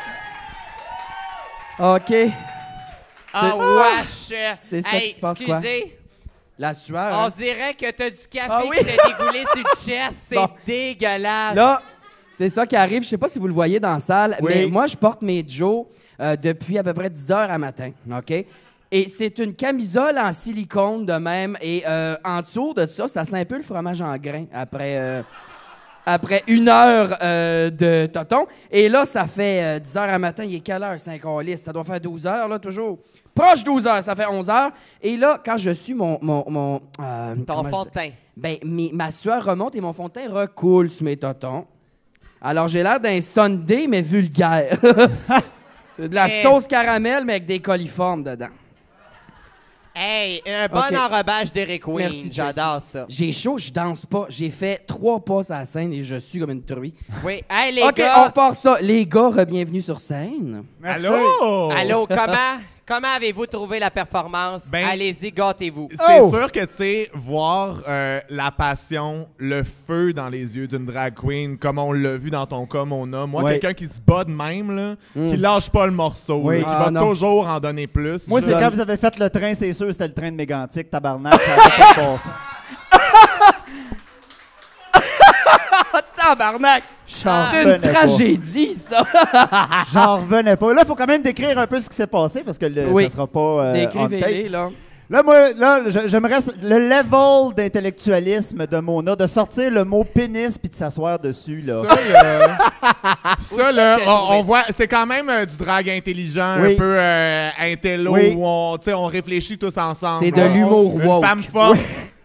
S3: OK.
S1: Ah, wesh!
S3: C'est ça qui se passe, quoi?
S1: Excusez,
S3: La sueur.
S1: on
S3: hein?
S1: dirait que t'as du café
S3: Ah oui?
S1: qui t'a dégoulé sur le chest. C'est
S3: Bon.
S1: dégueulasse.
S3: Là, c'est ça qui arrive. Je sais pas si vous le voyez dans la salle,
S4: Oui.
S3: mais moi, je porte mes Joe depuis à peu près 10 heures à matin. OK? Et c'est une camisole en silicone de même. Et en dessous de ça, ça sent un peu le fromage en grains après 1 heure de toton. Et là, ça fait 10 heures à matin. Il est quelle heure, 5 heures lisse? Ça doit faire 12 heures, là, toujours. Proche 12 heures, ça fait 11 heures. Et là, quand je suis mon
S1: Ton
S3: comment
S1: fond
S3: je
S1: de teint.
S3: ben, ma sueur remonte et mon fond de teint recoule sur mes totons. Alors, j'ai l'air d'un Sunday, mais vulgaire. C'est de la
S1: Yes.
S3: sauce caramel, mais avec des coliformes dedans.
S1: Hey, un bon
S3: Ok.
S1: enrobage d'Eric Wayne.
S3: Merci,
S1: J'adore ça.
S3: J'ai chaud, je danse pas. J'ai fait 3 pas sur la scène et je suis comme une truie.
S1: Oui. Hey, les
S3: OK, on
S1: gars.
S3: repart ça. Les gars, bienvenue sur scène.
S4: Merci.
S5: Allô?
S1: Allô, comment avez-vous trouvé la performance?
S5: Ben-
S1: Allez-y, gâtez-vous.
S5: C'est
S4: Oh!
S5: sûr que, tu sais, voir la passion, le feu dans les yeux d'une drag queen, comme on l'a vu dans ton cas, Mona. Moi,
S4: Ouais.
S5: quelqu'un qui se bat de même, là, qui lâche pas le morceau,
S4: Oui.
S5: là, qui
S3: Ah,
S5: va
S3: non.
S5: toujours en donner plus.
S4: Moi,
S5: Ça,
S4: c'est quand vous avez fait le train, c'est sûr, c'était le train de Mégantic, tabarnak. Ça avait pas de bon sens.
S3: Tabarnak!
S4: J'en
S3: C'est une
S4: revenais pas.
S3: tragédie, ça!
S4: J'en revenais pas. Là, il faut quand même décrire un peu ce qui s'est passé parce que
S3: Oui.
S4: ça sera pas on tape.
S3: Décrivez-les, là.
S4: Là, moi, j'aimerais le level d'intellectualisme de Mona, de sortir le mot pénis puis de s'asseoir dessus, là.
S5: Ça, là,
S1: c'est
S5: on
S1: trouvé
S5: voit, c'est quand même du drag intelligent,
S4: Oui.
S5: un peu intello,
S4: Oui.
S5: où on réfléchit tous ensemble.
S3: C'est de l'humour
S5: Une
S3: woke.
S5: femme forte,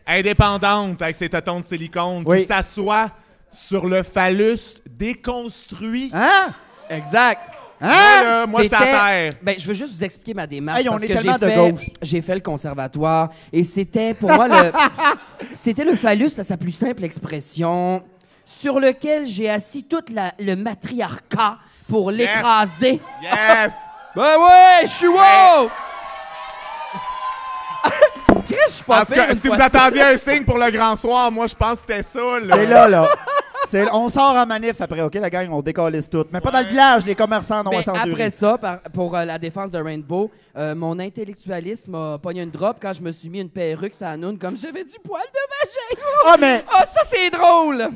S5: indépendante, avec ses tâtons de silicone,
S4: Oui.
S5: qui s'assoit sur le phallus déconstruit.
S4: Hein?
S3: Exact.
S5: Moi, j'étais à terre.
S3: Ben, je veux juste vous expliquer ma démarche.
S4: Hey, on
S3: parce
S4: est
S3: que
S4: tellement de
S3: j'ai
S4: gauche.
S3: J'ai fait le conservatoire et c'était pour moi c'était le phallus à sa plus simple expression sur lequel j'ai assis tout le matriarcat pour l'écraser.
S5: Yes!
S3: Ben ouais, je suis wow! Chris, je suis pas
S5: En tout cas,
S3: pire une
S5: si vous
S3: fois ça.
S5: attendiez un signe pour le grand soir, moi, je pense que c'était ça. Là.
S4: C'est là. On sort en manif après, OK, la gang, on décalisse tout. Mais pas dans le village, les commerçants non
S3: Ben,
S4: censurés.
S3: après ça, pour la défense de Rainbow, mon intellectualisme a pogné une drop quand je me suis mis une perruque sur la noune comme j'avais du poil de vagin.
S4: Ah, mais
S3: Ah, ça, c'est drôle!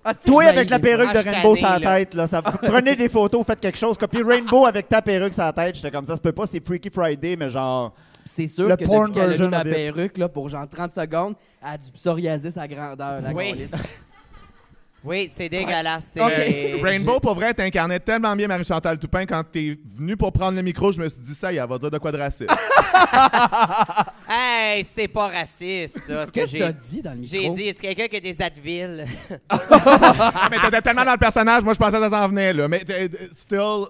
S3: Ah, c'est
S4: toi,
S3: que je
S4: avec la
S3: m'haïs.
S4: perruque
S1: Ah,
S4: de
S1: je suis
S4: Rainbow
S1: tanné,
S4: sur la
S1: là.
S4: tête, là, prenez des photos, faites quelque chose. Copiez Rainbow avec ta perruque sur la tête. J'étais comme ça, se peut pas, c'est Freaky Friday, mais genre...
S3: C'est sûr
S4: Le
S3: que
S4: porn
S3: depuis qu'elle a
S4: version
S3: mis ma
S4: of it.
S3: perruque, là, pour genre 30 secondes, elle a du psoriasis à grandeur, la
S1: Oui.
S3: câlisse.
S1: Oui, c'est dégueulasse.
S3: Ok.
S5: Rainbow, pour vrai, t'incarnais tellement bien Marie-Chantal Toupin. Quand t'es venu pour prendre le micro, je me suis dit ça, elle va dire de quoi de raciste.
S1: Hey, c'est pas raciste, ça. Ce que
S3: Qu'est-ce que t'as
S1: j'ai
S3: dit dans le micro?
S1: j'ai dit, est-ce quelqu'un qui a des Advil?
S5: Ah, mais t'étais tellement dans le personnage, moi je pensais que ça s'en venait. Là. Mais still,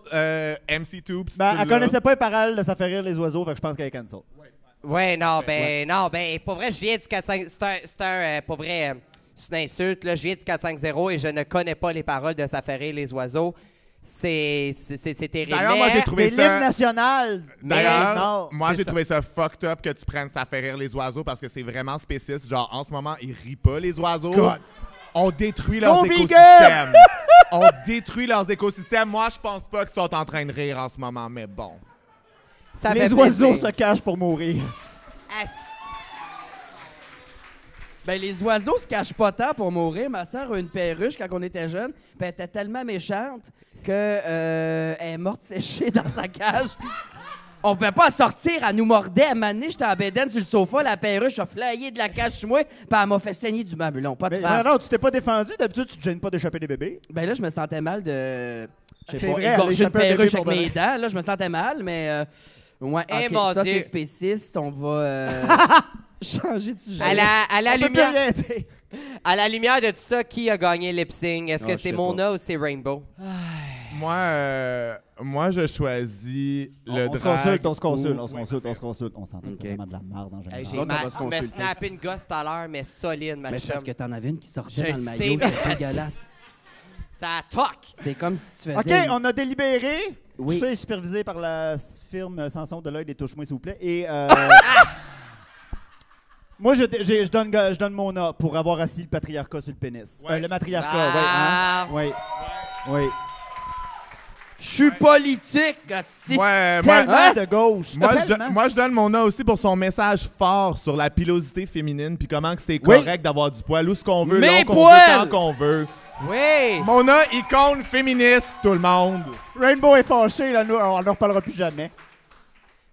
S5: MC Tubes.
S4: Ben, elle connaissait pas les paroles de Ça fait rire les oiseaux, fait que je pense qu'elle est cancel.
S1: Ouais, non, ben, pour vrai, je viens du 4-5... pour vrai, c'est une insulte, là. Je viens du 4-5-0 et je ne connais pas les paroles de Ça fait rire les oiseaux. C'est terrible.
S5: D'ailleurs, moi,
S1: Mais-
S5: j'ai trouvé
S4: C'est
S5: ça-
S4: l'hymne national.
S5: D'ailleurs,
S4: Non,
S5: moi
S4: c'est
S5: j'ai
S4: ça.
S5: trouvé ça fucked up que tu prennes Ça fait rire les oiseaux parce que c'est vraiment spécifique. Genre, en ce moment, ils rient pas les oiseaux.
S4: God.
S5: On détruit leurs
S4: Go vegan!
S5: écosystèmes. On détruit leurs écosystèmes. Moi, je pense pas qu'ils sont en train de rire en ce moment, mais bon.
S1: Ça fait
S4: Les oiseaux
S1: plaisir.
S4: se cachent pour mourir.
S1: Ah,
S3: Ben, les oiseaux se cachent pas tant pour mourir. Ma sœur a une perruche quand on était jeune. Puis elle était tellement méchante que elle est morte séchée dans sa cage. On pouvait pas sortir, elle nous mordait. À un moment donné, j'étais en bédaine sur le sofa, la perruche a flyé de la cage sur moi, puis elle m'a fait saigner du mamelon. Pas de
S4: Mais
S3: face.
S4: non, tu t'es pas défendu. D'habitude, tu te gênes pas d'échapper des bébés.
S3: Ben là, je me sentais mal de. Je sais
S4: C'est
S3: pas,
S4: vrai, aller
S3: égorger une
S4: échapper un bébé
S3: perruche
S4: pour
S3: avec
S4: de
S3: mes dents. Là, je me sentais mal, mais. Ouais,
S1: Eh,
S3: ok,
S1: mon
S3: ça,
S1: Dieu.
S3: c'est spéciste. On va changer de sujet.
S1: à la
S4: On peut plus
S1: lumière,
S4: rien dire.
S1: à la lumière de tout ça, qui a gagné lip sync? Est-ce que
S3: Ah, je
S1: c'est
S3: sais
S1: Mona ou c'est Rainbow?
S5: Moi, je choisis le
S4: On se
S5: drag.
S4: consulte.
S5: ou-
S4: On s'entend
S3: Ok.
S4: c'est vraiment de la merde en
S1: Hey,
S4: général.
S1: j'ai
S3: on va
S1: mal,
S3: se
S1: tu me
S3: consulter.
S1: snappé une gosse tout à l'heure, mais solide, ma
S3: Mais c'est
S1: chum.
S3: parce que t'en avais une qui sortait
S1: Je
S3: dans le
S1: sais,
S3: maillot,
S1: mais
S3: c'était dégueulasse.
S1: Ça toque.
S3: C'est comme si tu faisais...
S4: OK, on a délibéré.
S3: Oui.
S4: Tout ça est supervisé par la firme Sanson de l'œil des touche-moi, s'il vous plaît. Et moi, je donne mon A pour avoir assis le patriarcat sur le pénis.
S5: Ouais.
S4: Le matriarcat,
S1: Ah.
S4: oui. Hein? Oui.
S3: Je suis politique, hostie.
S4: Tellement de gauche.
S5: Moi, je donne mon A aussi pour son message fort sur la pilosité féminine puis comment que c'est correct d'avoir du poil où ce qu'on veut,
S3: Mes
S5: long qu'on
S3: poils!
S5: veut, quand qu'on veut.
S1: Oui.
S5: Mon A, icône féministe, tout le monde.
S4: Rainbow est fâché, là, nous, on n'en reparlera plus jamais.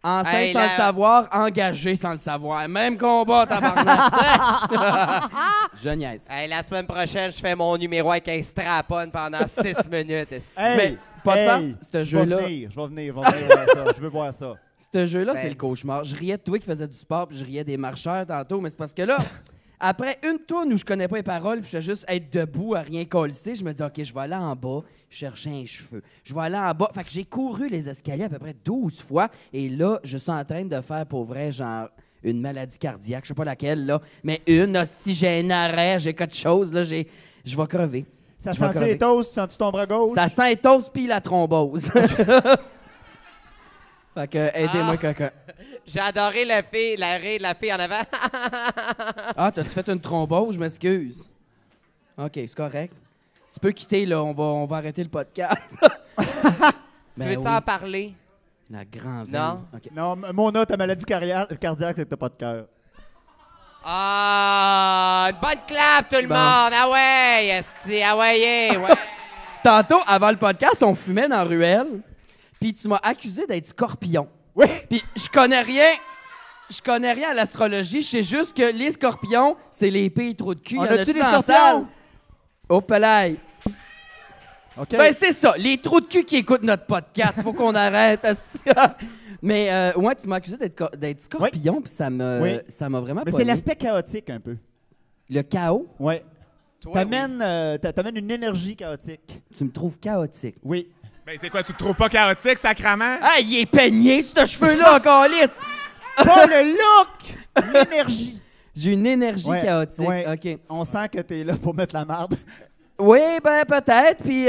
S3: Enceinte
S1: Hey,
S3: sans le savoir, engagé sans le savoir. Même combat, tabarnak. Je niaise.
S1: Hey, la semaine prochaine, je fais mon numéro avec un strap-on pendant 6 minutes. esti.
S3: Mais pas de farce, ce jeu-là.
S4: Je vais venir voir ça. Je veux voir ça.
S3: Ce jeu-là,
S1: Ben.
S3: c'est le cauchemar. Je riais de toi qui faisais du sport, puis je riais des marcheurs tantôt, mais c'est parce que là, après une tourne où je connais pas les paroles, puis je fais juste être debout à rien coller, je me dis, OK, je vais aller en bas, chercher un cheveu. Je vais aller en bas. Fait que j'ai couru les escaliers à peu près 12 fois, et là, je suis en train de faire, pour vrai, genre, une maladie cardiaque, je sais pas laquelle, là, mais hostie, j'ai un arrêt, j'ai quelque chose, là, je vais crever.
S4: Ça
S3: Je vais
S4: sent-tu
S3: crever.
S4: les toasts? Sens-tu ton bras gauche?
S3: Ça sent toast puis la thrombose. Fait que, aidez-moi quelqu'un.
S1: J'ai adoré la fille en avant.
S3: Ah, t'as-tu fait une thrombose? Je m'excuse. OK, c'est correct. Tu peux quitter, là. On va arrêter le podcast.
S1: Tu
S3: Ben
S1: veux-tu
S3: oui.
S1: en parler?
S3: La grande
S1: Non.
S3: OK.
S4: Non, mon A, ta maladie cardiaque, c'est que t'as pas de cœur.
S1: Ah, une bonne clap, tout le
S3: Bon.
S1: monde. Ah ouais, esti, ah ouais.
S3: Tantôt, avant le podcast, on fumait dans la ruelle, puis tu m'as accusé d'être scorpion.
S4: Oui!
S3: Puis je connais rien à l'astrologie. Je sais juste que les scorpions, c'est les pires trous de cul.
S4: On
S3: Y en
S4: a-tu
S3: a-tu
S4: des
S3: dans la
S4: scorpions?
S3: salle? Oh, pelaille.
S4: OK.
S3: Ben, c'est ça. Les trous de cul qui écoutent notre podcast. Faut qu'on arrête. asti. Mais, ouais, tu m'as accusé d'être scorpion, puis ça m'a vraiment
S4: Mais
S3: pogné.
S4: c'est l'aspect chaotique, un peu.
S3: Le chaos,
S4: Ouais.
S1: Toi,
S4: T'amènes une énergie chaotique.
S3: tu me trouves chaotique.
S4: Oui.
S5: Ben, c'est quoi, tu te trouves pas chaotique, sacrament?
S3: Ah, il est peigné, ce cheveu-là, encore lisse!
S4: Pas le look! L'énergie.
S3: J'ai une énergie
S4: Ouais,
S3: chaotique.
S4: ouais.
S3: OK.
S4: On sent que t'es là pour mettre la marde.
S3: Oui, ben, peut-être, puis...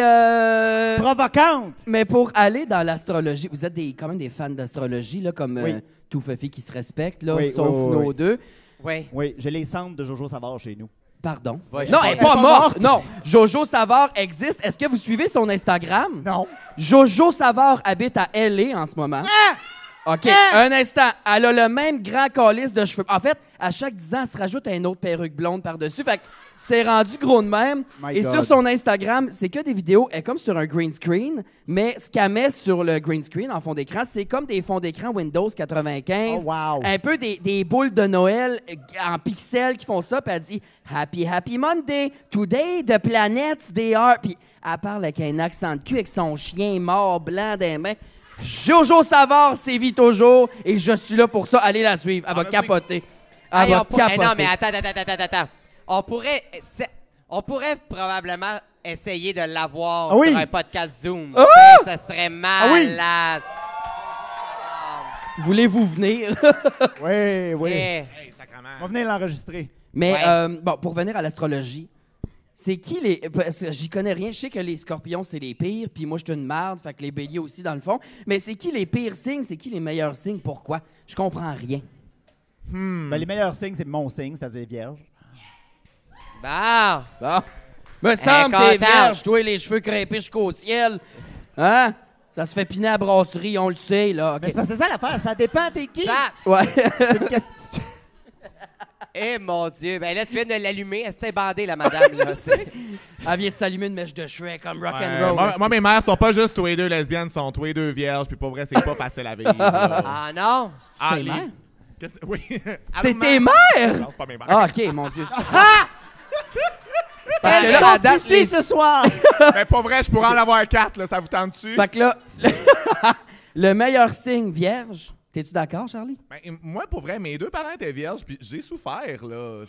S4: Provocante!
S3: Mais pour aller dans l'astrologie, vous êtes quand même des fans d'astrologie, là, comme
S4: Oui.
S3: tout Fifi qui se respecte, là,
S4: Oui,
S3: sauf
S4: oui, oui,
S3: nos
S4: oui.
S3: deux.
S1: Oui.
S4: Oui, j'ai les cendres de Jojo Savard chez nous.
S3: Pardon.
S1: Va
S3: Non,
S1: chier.
S3: elle n'est pas
S4: Elle est pas
S3: morte.
S4: morte.
S3: Non, Jojo Savard existe. Est-ce que vous suivez son Instagram?
S4: Non.
S3: Jojo Savard habite à L.A. en ce moment. OK, un instant. Elle a le même grand calice de cheveux. En fait, à chaque 10 ans, elle se rajoute une autre perruque blonde par-dessus. Fait que c'est rendu gros de même.
S4: My
S3: Et
S4: God.
S3: sur son Instagram, c'est que des vidéos. Elle est comme sur un green screen, mais ce qu'elle met sur le green screen en fond d'écran, c'est comme des fonds d'écran Windows 95.
S4: Oh, wow.
S3: Un peu des boules de Noël en pixels qui font ça. Puis elle dit « Happy Monday. Today, the planets, they are... » Puis elle parle avec un accent de cul avec son chien mort blanc des mains. Jojo Savard sévit toujours et je suis là pour ça. Allez la suivre. Elle va
S5: vas-y.
S3: capoter. Elle
S1: Hey,
S3: va capoter.
S1: non, mais attends. On pourrait probablement essayer de l'avoir
S4: Ah oui?
S1: sur un podcast Zoom.
S3: Ah!
S1: Tu sais, ça serait malade.
S3: Voulez-vous venir?
S4: Oui, oui.
S1: Eh,
S5: Hey, sacrament.
S4: On va venir l'enregistrer.
S3: Mais
S1: Ouais.
S3: bon, pour revenir à l'astrologie, c'est qui les... Parce que j'y connais rien. Je sais que les scorpions, c'est les pires. Puis moi, je suis une marde. Fait que les béliers aussi, dans le fond. Mais c'est qui les pires signes? C'est qui les meilleurs signes? Pourquoi? Je comprends rien.
S4: Ben, les meilleurs signes, c'est mon signe, c'est-à-dire vierge.
S1: bon.
S3: Bon. Me semble que t'es
S1: contente.
S3: vierge, toi, les cheveux crêpés jusqu'au ciel. Hein? Ça se fait piner à la brasserie, on le sait, là. OK.
S4: Mais c'est parce que c'est ça l'affaire, ça dépend t'es qui.
S1: Bap!
S3: Ouais.
S4: C'est une question.
S1: Eh mon Dieu. Ben là, tu viens de l'allumer. Elle s'était bandée, la madame. là.
S3: Elle vient de s'allumer une mèche de cheveux comme rock
S5: Ouais,
S3: and roll.
S5: moi, mes mères sont pas juste tous les deux lesbiennes, sont tous les deux vierges, puis pour vrai, c'est pas facile à vivre. là.
S1: Ah non?
S5: Ah,
S3: tes
S5: les-
S3: mères?
S5: Oui.
S3: C'est tes mères?
S5: Non, c'est pas mes mères.
S3: Ah, OK, mon Dieu. Fait que
S4: Elles
S3: là, à
S4: sont
S3: date,
S4: ici
S3: les-
S4: ce soir.
S5: Mais pas vrai, je pourrais en avoir 4, là, ça vous tente-tu?
S3: Fait que là, le meilleur signe vierge. T'es-tu d'accord, Charlie?
S5: Ben, moi, pour vrai, mes deux parents étaient vierges, puis j'ai souffert, là.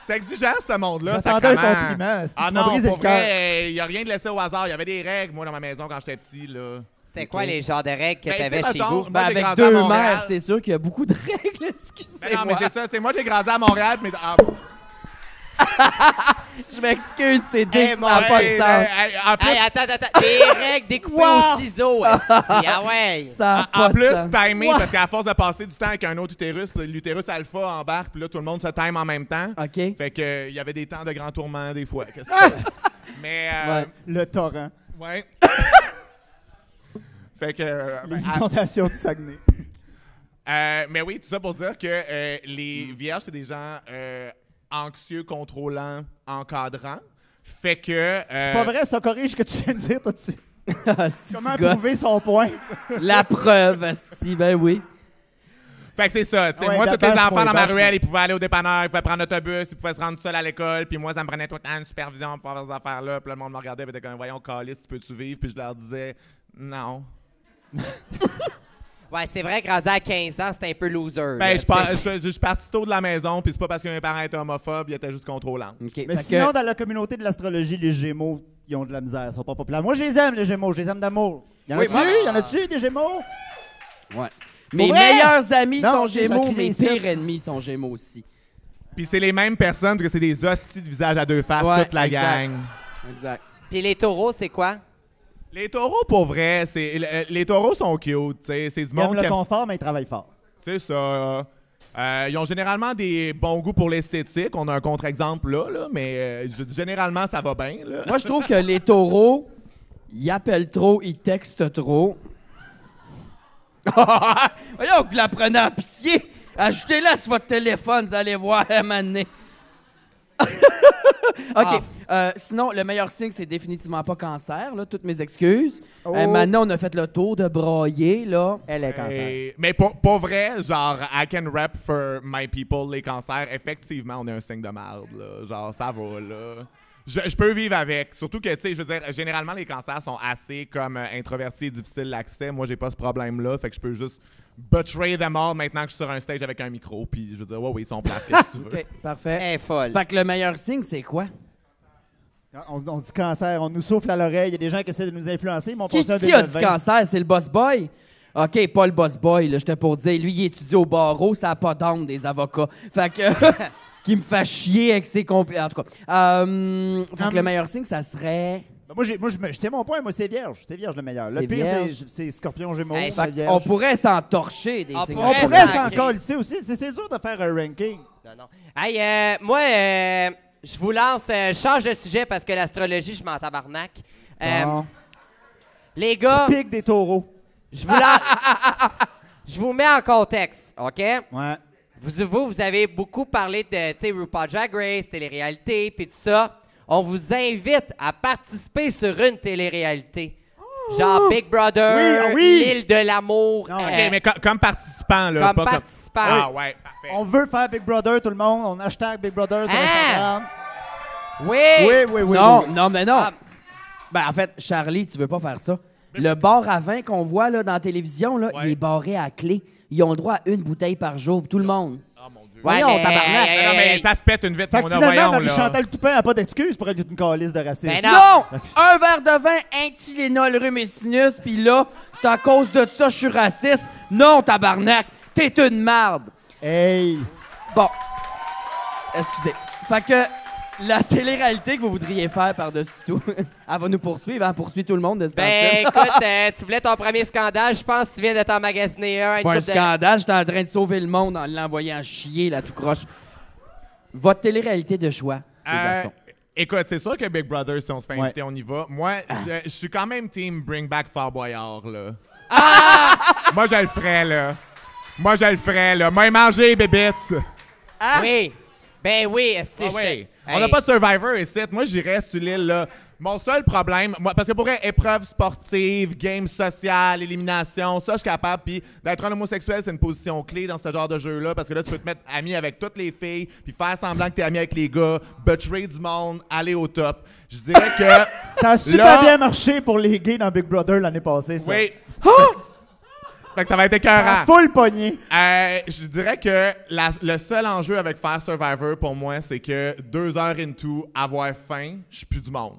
S5: C'est exigeant, ce monde-là,
S4: J'attendais un
S5: sacrément.
S4: compliment. Si
S5: Ah
S4: tu m'as
S5: non,
S4: brisé
S5: pour
S4: le cœur.
S5: vrai, il n'y a rien de laissé au hasard. Il y avait des règles, moi, dans ma maison, quand j'étais petit, là.
S1: C'était quoi les genres de règles que
S5: Ben,
S1: t'avais
S5: tu sais,
S1: chez
S5: mettons,
S1: vous?
S5: moi,
S3: Ben,
S5: j'ai
S3: avec
S5: grandi à
S3: deux
S5: Montréal.
S3: mères, c'est sûr qu'il y a beaucoup de règles.
S5: Ben non, mais
S3: Excusez-moi.
S5: c'est ça. Tu sais, moi, j'ai grandi à Montréal, mais...
S3: Je m'excuse, c'est
S1: Hey,
S3: dégueu,
S1: mon
S3: ça n'a pas de
S5: Hey,
S3: sens.
S5: en plus,
S1: Hey, attends. Des règles découpées au ciseau, esti. Ah ouais.
S3: Ça a
S5: en
S3: pas de
S5: plus,
S3: sens.
S5: timing, parce qu'à force de passer du temps avec un autre utérus, l'utérus alpha embarque, puis là, tout le monde se time en même temps.
S3: OK.
S5: Fait que, il y avait des temps de grand tourment, des fois. Qu'est-ce que c'est? Mais,
S3: Ouais.
S4: Le torrent.
S5: ouais. Fait que,
S4: Les inondations du Saguenay.
S5: mais oui, tout ça pour dire que les vierges, c'est des gens anxieux, contrôlants, encadrants. Fait que...
S4: C'est pas vrai, ça corrige ce que tu viens de dire tout de suite.
S3: Asti,
S4: Comment
S3: tu gosses.
S4: prouver son point?
S3: La preuve, asti, ben oui.
S5: Fait que c'est ça. Tu sais,
S4: Ouais,
S5: moi, tous les
S4: bâche,
S5: enfants dans ma
S4: bâche,
S5: ruelle,
S4: ouais.
S5: ils pouvaient aller au dépanneur, ils pouvaient prendre l'autobus, ils pouvaient se rendre seuls à l'école. Puis moi, ça me prenait tout le temps une supervision pour faire ces affaires-là. Puis là, le monde me regardait et était comme, voyons, calice, tu peux-tu vivre? Puis je leur disais, non.
S1: Ouais, c'est vrai que rendu à 15 ans, c'était un peu loser.
S5: Ben,
S1: là,
S5: je suis parti tôt de la maison, puis c'est pas parce que mes parents étaient homophobes, ils étaient juste contrôlants.
S3: OK.
S4: Mais
S3: fait
S4: sinon,
S3: que-
S4: dans la communauté de l'astrologie, les Gémeaux, ils ont de la misère, ils sont pas populaires. Moi, je les aime, les Gémeaux, je les aime d'amour. Y'en
S1: Oui,
S4: a-tu?
S1: moi-
S4: Y'en a-tu, des Gémeaux?
S3: Ouais. Mes
S4: vrai?
S3: meilleurs amis
S4: Non,
S3: sont
S4: ça
S3: Gémeaux,
S4: crie
S3: mes
S4: ici.
S3: pires ennemis sont Gémeaux aussi.
S5: Puis c'est les mêmes personnes, parce que c'est des hosties de visage à deux faces,
S3: Ouais,
S5: toute la
S3: exact.
S5: gang.
S3: Exact.
S1: Puis les taureaux, c'est quoi?
S5: Les taureaux, pour vrai, les taureaux sont cute, tu sais. C'est du
S4: Ils aiment
S5: monde
S4: le
S5: qui aime.
S4: confort, mais ils travaillent fort.
S5: C'est ça. Ils ont généralement des bons goûts pour l'esthétique. On a un contre-exemple là, mais généralement, ça va bien. Là.
S3: Moi, je trouve que les taureaux, ils appellent trop, ils textent trop. Voyons que vous la prenez en pitié. Ajoutez-la sur votre téléphone, vous allez voir à un moment donné. OK. Sinon, le meilleur signe, c'est définitivement pas cancer. Là, toutes mes excuses.
S4: Oh.
S3: Maintenant, on a fait le tour de brailler. Là.
S4: Elle est cancer.
S5: Mais pour vrai, genre, I can rap for my people, les cancers. Effectivement, on est un signe de merde, là. Genre, ça va, là. Je peux vivre avec. Surtout que, tu sais, je veux dire, généralement, les cancers sont assez comme introvertis et difficiles d'accès. Moi, j'ai pas ce problème-là. Fait que je peux juste butcher them all maintenant que je suis sur un stage avec un micro. Puis je veux dire, ouais, oui, ils sont plates, qu'est-ce que tu veux.
S3: OK, parfait.
S1: Elle est folle.
S3: Fait que le meilleur signe, c'est quoi?
S4: On dit cancer, on nous souffle à l'oreille, il y a des gens qui essaient de nous influencer, ils m'ont
S3: Qui
S4: passé un
S3: a dit
S4: 2020.
S3: cancer? C'est le boss boy? OK, pas le boss boy, là, j'étais pour dire. Lui, il étudie au barreau, ça n'a pas d'âme des avocats. Fait que... qui me fait chier avec ses compli... En tout cas. Fait que le meilleur signe, ça serait...
S4: Ben, je tiens mon point, moi, c'est vierge. C'est vierge le meilleur. Le
S3: C'est
S4: pire,
S3: vierge.
S4: c'est scorpion, gémeaux,
S1: Hey,
S4: c'est
S3: Fait
S4: vierge.
S3: on pourrait s'entorcher des
S1: On
S3: signes.
S4: On
S1: pourrait
S4: pourrait
S1: s'en
S4: s'en
S1: créer.
S4: coller aussi. C'est dur de faire un ranking.
S1: Non. Hey, moi, je vous lance... je change de sujet parce que l'astrologie, je m'en tabarnak.
S4: Bon.
S1: Les gars,
S4: Pique des taureaux.
S1: je vous lance... je vous mets en contexte, OK?
S4: Ouais.
S1: Vous avez beaucoup parlé de, tu sais, RuPaul Drag Race, télé-réalité, puis tout ça. On vous invite à participer sur une télé-réalité. Genre Big Brother,
S4: Oui.
S1: L'île de l'amour.
S4: Non,
S5: OK, mais comme participant, là.
S1: comme
S5: pas
S1: participant.
S5: Ah, ouais, parfait.
S4: On veut faire Big Brother, tout le monde. On hashtag Big Brother sur
S1: Ah!
S4: Instagram.
S1: Oui!
S3: Non,
S4: oui.
S3: non, mais non.
S1: Ah.
S3: Ben, en fait, Charlie, tu veux pas faire ça. Le bar à vin qu'on voit là, dans la télévision, là,
S5: Ouais.
S3: il est barré à clé. Ils ont le droit à une bouteille par jour, tout le monde.
S5: Oh, mon Dieu.
S3: Voyons,
S1: mais-
S3: tabarnak.
S5: Non, mais ça se pète une vite,
S4: Fait que
S5: mon
S4: finalement,
S5: voyons, là.
S4: Marie-Chantal Toupin n'a pas d'excuse pour être une calice de racisme.
S1: Ben non.
S3: Non! Un verre de vin, un Tylenol, rhume et sinus, puis là, c'est à cause de ça je suis raciste. Non, tabarnak, t'es une marde.
S4: Hey!
S3: Bon. Excusez. Fait que la télé-réalité que vous voudriez faire par-dessus tout, elle va nous poursuivre, elle poursuit tout le monde de ce
S1: Ben,
S3: temps-ci.
S1: écoute, tu voulais ton premier scandale. Je pense que tu viens de t'en magasiner un. une
S3: Pas un
S1: couple de-
S3: scandale, j'étais en train de sauver le monde en l'envoyant chier, là, tout croche. Votre télé-réalité de choix, les garçons.
S5: Écoute, c'est sûr que Big Brother, si on se fait
S4: Ouais.
S5: inviter, on y va. Moi, je suis quand même team Bring Back Fort Boyard, là. Moi, je le ferais, là. Moi, manger, bébête.
S1: Oui. Ben oui, esti,
S5: Ah
S1: je
S5: ouais.
S1: te-
S5: On n'a
S1: Hey.
S5: pas de Survivor ici. Moi, j'irais sur l'île, là. Mon seul problème, moi, parce que pour vrai, épreuve sportive, game sociale, élimination, ça, je suis capable. Puis d'être un homosexuel, c'est une position clé dans ce genre de jeu-là, parce que là, tu peux te mettre ami avec toutes les filles, puis faire semblant que t'es ami avec les gars, butcher du monde, aller au top. Je dirais que...
S4: Ça a super
S5: Là-
S4: bien marché pour les gays dans Big Brother l'année passée, ça.
S5: Oui. Fait que ça va être
S4: Ça
S5: écœurant.
S4: a full pogné.
S5: Je dirais que le seul enjeu avec faire Survivor pour moi, c'est que 2 heures into avoir faim, je suis plus du monde.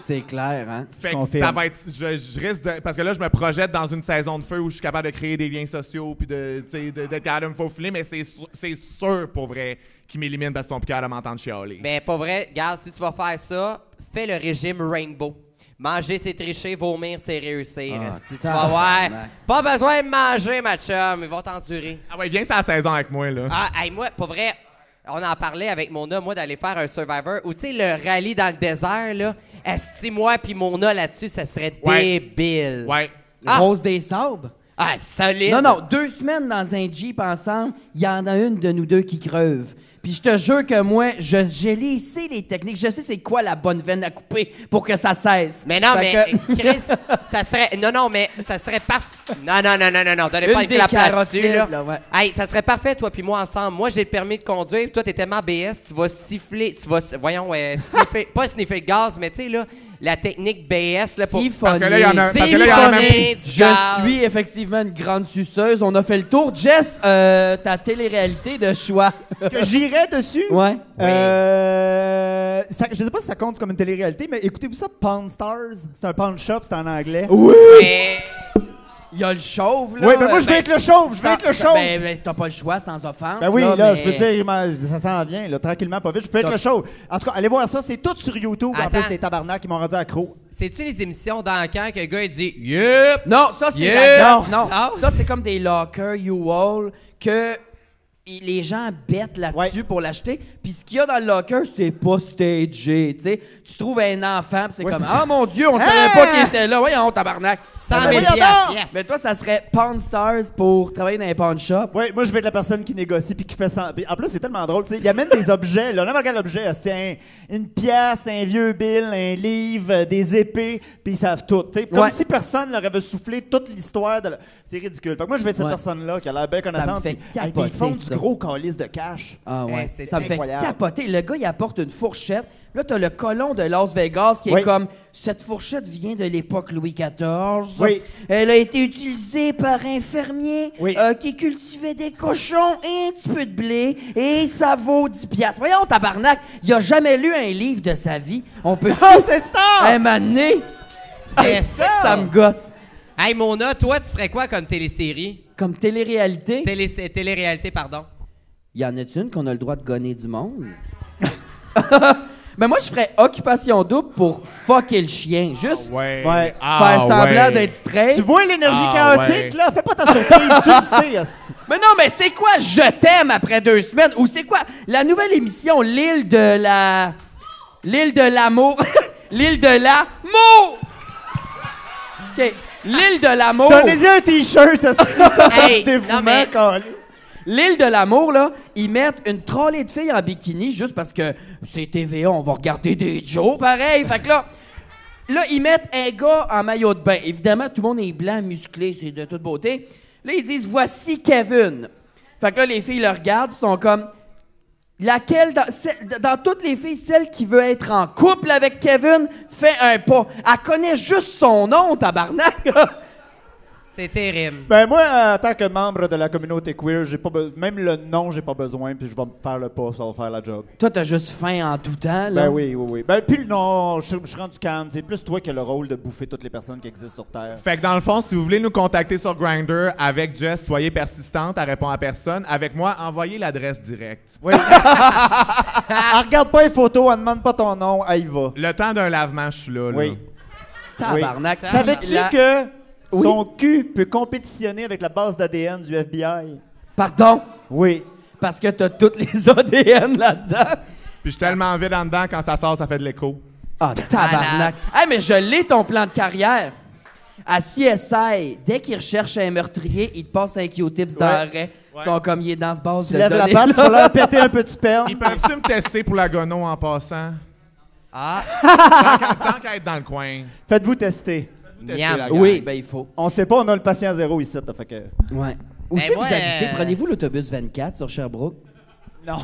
S3: C'est clair, hein?
S5: Fait que
S4: confirme.
S5: ça va être. Je risque de. Parce que là, je me projette dans une saison de feu où je suis capable de créer des liens sociaux puis d'être capable de me faufiler, mais c'est sûr pour vrai qu'ils m'éliminent parce qu'ils sont plus capables de m'entendre chialer.
S1: Mais pas vrai, regarde, si tu vas faire ça, fais le régime Rainbow. Manger, c'est tricher, vomir, c'est réussir.
S3: Ah,
S1: Esti. Tu vas voir.
S3: tabarnak.
S1: Pas besoin de manger, ma chum. Ils vont t'endurer.
S5: Ah ouais, viens sur la saison avec moi, là.
S1: Ah, hey, moi, pas vrai. On en parlait avec Mona, moi, d'aller faire un Survivor. Ou, tu sais, le rallye dans le désert, là. Esti, moi puis Mona là-dessus, ça serait
S5: Ouais.
S1: débile.
S5: Ouais.
S1: Ah.
S3: Rose des Sables?
S1: Ah, solide.
S3: Non, 2 semaines dans un Jeep ensemble, il y en a une de nous deux qui creuve. Puis je te jure que moi, j'ai lissé les techniques. Je sais c'est quoi la bonne veine à couper pour que ça cesse.
S1: Mais non,
S3: Fait
S1: mais
S3: que-
S1: Chris, ça serait... Non, mais ça serait parfait. Non, donnez
S3: Une
S1: pas le
S3: des
S1: clap là-dessus,
S3: carotides,
S1: là.
S3: là, ouais.
S1: Hey, ça serait parfait, toi puis moi, ensemble. Moi, j'ai le permis de conduire, puis toi, t'es tellement BS, tu vas siffler, tu vas, voyons, sniffer, pas sniffer le gaz, mais tu sais, là, la technique BS, là, pour...
S5: Parce que là, il y en a- parce que là, il y en a même-
S1: Siphonner du
S3: Je
S1: gaz.
S3: suis effectivement une grande suceuse. On a fait le tour. Jess, ta télé-réalité de choix.
S4: Que j'irais dessus.
S3: Ouais.
S4: Je sais pas si ça compte comme une télé-réalité, mais écoutez-vous ça, Pawn Stars? C'est un pawn shop, c'est en anglais.
S3: Oui!
S1: Mais...
S3: Il y a le chauve, là.
S4: Oui, ben moi, je vais être le chauve, je vais être le chauve.
S3: Ben, t'as pas le choix, sans offense.
S4: Ben oui, là,
S3: mais-
S4: je peux dire, ça s'en vient, là, tranquillement, pas vite. Je peux être le show. En tout cas, allez voir ça, c'est tout sur YouTube. En
S1: Attends.
S4: plus, les tabarnak qui m'ont rendu accro.
S1: C'est-tu les émissions d'encan que le gars, il dit « Yup!
S3: Non, ça, c'est
S1: Yeah!
S3: la non,
S1: Ah.
S3: ça, c'est comme des lockers U-Haul que les gens bêtent là-dessus
S4: Ouais.
S3: pour l'acheter. Puis ce qu'il y a dans le locker, c'est pas stagé, tu sais. Tu trouves un enfant, puis c'est
S4: Ouais,
S3: comme «
S4: c'est ça.
S3: Ah, mon Dieu, on savait pas qu'il était là. Voyons, tabarnak. »
S1: 100 000
S4: voyons
S1: piastres,
S4: donc!
S1: yes!
S3: Mais toi, ça serait Pawn Stars pour travailler dans un pawn shop.
S4: Oui, moi, je vais être la personne qui négocie puis qui fait ça. Puis en plus, c'est tellement drôle, tu sais. Il amène des objets, là. N'importe quel objet, tiens, une pièce, un vieux bill, un livre, des épées, puis ils savent tout, tu sais. Comme
S3: Ouais.
S4: si personne leur avait soufflé toute l'histoire de. C'est ridicule. Fait que moi, je vais être cette
S3: Ouais.
S4: personne-là qui a l'air bien connaissante.
S3: fait
S4: puis, hey,
S3: capoter,
S4: ils font
S3: ça.
S4: du gros calice de cash.
S3: Ah ouais,
S1: Hey, c'est
S3: ça me fait
S4: incroyable.
S3: capoter. Le gars, il apporte une fourchette. Là, t'as le colon de Las Vegas qui
S4: Oui.
S3: est comme « Cette fourchette vient de l'époque Louis XIV.
S4: Oui.
S3: Elle a été utilisée par un fermier
S4: Oui.
S3: qui cultivait des cochons et un petit peu de blé et ça vaut 10 piastres. » Voyons, tabarnak, il a jamais lu un livre de sa vie. On peut...
S4: Ah, c'est ça!
S3: Un moment donné, c'est ça que ça me gosse.
S1: Hey, Mona, toi, tu ferais quoi comme télésérie?
S3: Comme télé-réalité,
S1: Télé-réalité, pardon.
S3: y en a-tu une qu'on a le droit de gonner du monde? Mais moi, je ferais occupation double pour fucker le chien. Juste
S5: Ouais.
S4: Ouais.
S3: faire semblant
S5: ouais.
S3: d'être straight.
S4: Tu vois l'énergie
S5: Ah,
S4: chaotique,
S5: ouais.
S4: là? Fais pas ta surprise, tu le sais, hostie.
S3: Mais non, mais c'est quoi Je t'aime après 2 semaines? Ou c'est quoi la nouvelle émission L'île de la... L'île de l'amour. L'île de l'amour! OK. L'île de l'amour.
S4: Donnez-y un t-shirt, hostie, ça fait
S1: Hey,
S4: du
S1: non,
S4: dévouement,
S1: mais-
S4: câlisse.
S3: L'île de l'amour, là, ils mettent une trolley de filles en bikini juste parce que c'est TVA, on va regarder des Joe pareil. Fait que là, ils mettent un gars en maillot de bain. Évidemment, tout le monde est blanc, musclé, c'est de toute beauté. Là, ils disent « Voici Kevin ». Fait que là, les filles le regardent pis sont comme « Laquelle, dans toutes les filles, celle qui veut être en couple avec Kevin, fait un pas. Elle connaît juste son nom, tabarnak. »
S1: C'est terrible.
S4: Ben moi, en tant que membre de la communauté queer, j'ai pas même le nom, j'ai pas besoin, puis je vais me faire le pas, ça va faire la job.
S3: Toi, t'as juste faim en tout temps, là.
S4: Ben oui. Ben puis non, je suis rendu calme. C'est plus toi qui as le rôle de bouffer toutes les personnes qui existent sur Terre.
S5: Fait que dans le fond, si vous voulez nous contacter sur Grindr avec Jess, soyez persistante, elle répond à personne. Avec moi, envoyez l'adresse directe.
S4: Oui. Elle regarde pas les photos, elle demande pas ton nom, elle y va.
S5: Le temps d'un lavement, je suis là. là.
S4: Oui.
S3: Tabarnak.
S4: Savais-tu
S3: La-
S4: que
S3: Oui.
S4: son cul peut compétitionner avec la base d'ADN du FBI?
S3: Pardon?
S4: Oui.
S3: Parce que t'as toutes les ADN là-dedans.
S5: Puis je suis tellement vide en dedans, quand ça sort, ça fait de l'écho.
S3: Ah, tabarnak. Hey, mais je l'ai, ton plan de carrière. À CSI, dès qu'ils recherchent un meurtrier, ils te passent un Q-tips dans l'oreille. Ils sont comme, il est dans ce base
S4: Tu
S3: de
S4: lèves la
S3: données,
S4: patte, tu
S3: là.
S4: vas leur péter un peu de sperme.
S5: Ils peuvent-tu me tester pour la gono en passant?
S1: Ah,
S5: Tant qu'à être dans le coin.
S4: Faites-vous tester.
S5: Tester
S1: Miam.
S5: la gang.
S3: Oui, ben il faut.
S4: On sait pas, on a le patient zéro ici, là, fait que...
S3: Ouais. Où c'est que
S1: moi,
S3: vous habitez? Prenez-vous l'autobus 24 sur Sherbrooke?
S4: Non.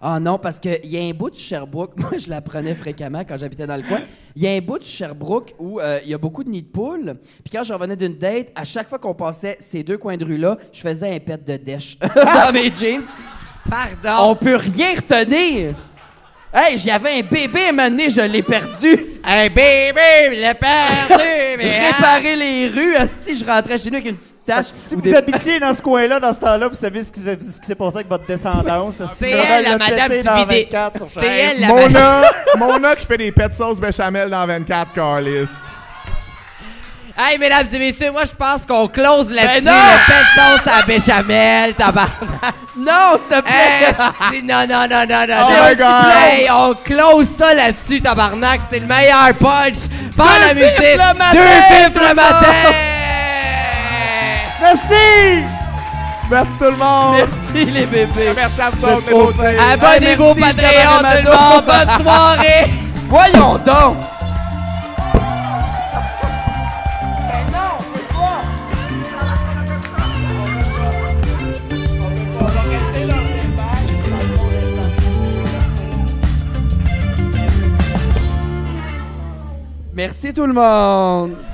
S3: Ah non, parce qu'il y a un bout de Sherbrooke, moi je la prenais fréquemment quand j'habitais dans le coin. Il y a un bout de Sherbrooke où il y a beaucoup de nids de poules. Puis quand je revenais d'une date, à chaque fois qu'on passait ces 2 coins de rue-là, je faisais un pet de dèche dans mes jeans.
S1: pardon.
S3: On peut rien retenir. Hey, j'avais un bébé à un moment donné, je l'ai perdu.
S1: Un bébé, il l'a perdu, mais...
S3: Réparer les rues, asti, je rentrais chez nous avec une petite tache.
S4: Si vous habitiez dans ce coin-là, dans ce temps-là, vous savez ce qui s'est passé avec votre descendance.
S1: C'est elle, la madame du bidet. C'est elle, la madame.
S5: Mona qui fait des pets sauce béchamel dans 24, Carlis.
S1: Hey, mesdames et messieurs, moi, je pense qu'on close là-dessus.
S3: non!
S1: Le pet sauce à béchamel, tabarnak.
S3: Non, s'il te plaît!
S1: Hey, non.
S5: Oh my God!
S1: Hey, on close ça là-dessus, tabarnak. C'est le meilleur punch. Par la musique.
S3: le matin,
S1: 2 fifs le matin.
S4: Merci!
S5: Merci tout le monde!
S3: Merci les bébés!
S5: Merci à vous autres, les beautés.
S1: Abonnez-vous au
S3: merci,
S1: Patreon,
S3: Cabaret
S1: tout le monde. Bonne soirée.
S3: Voyons donc! Merci tout le monde!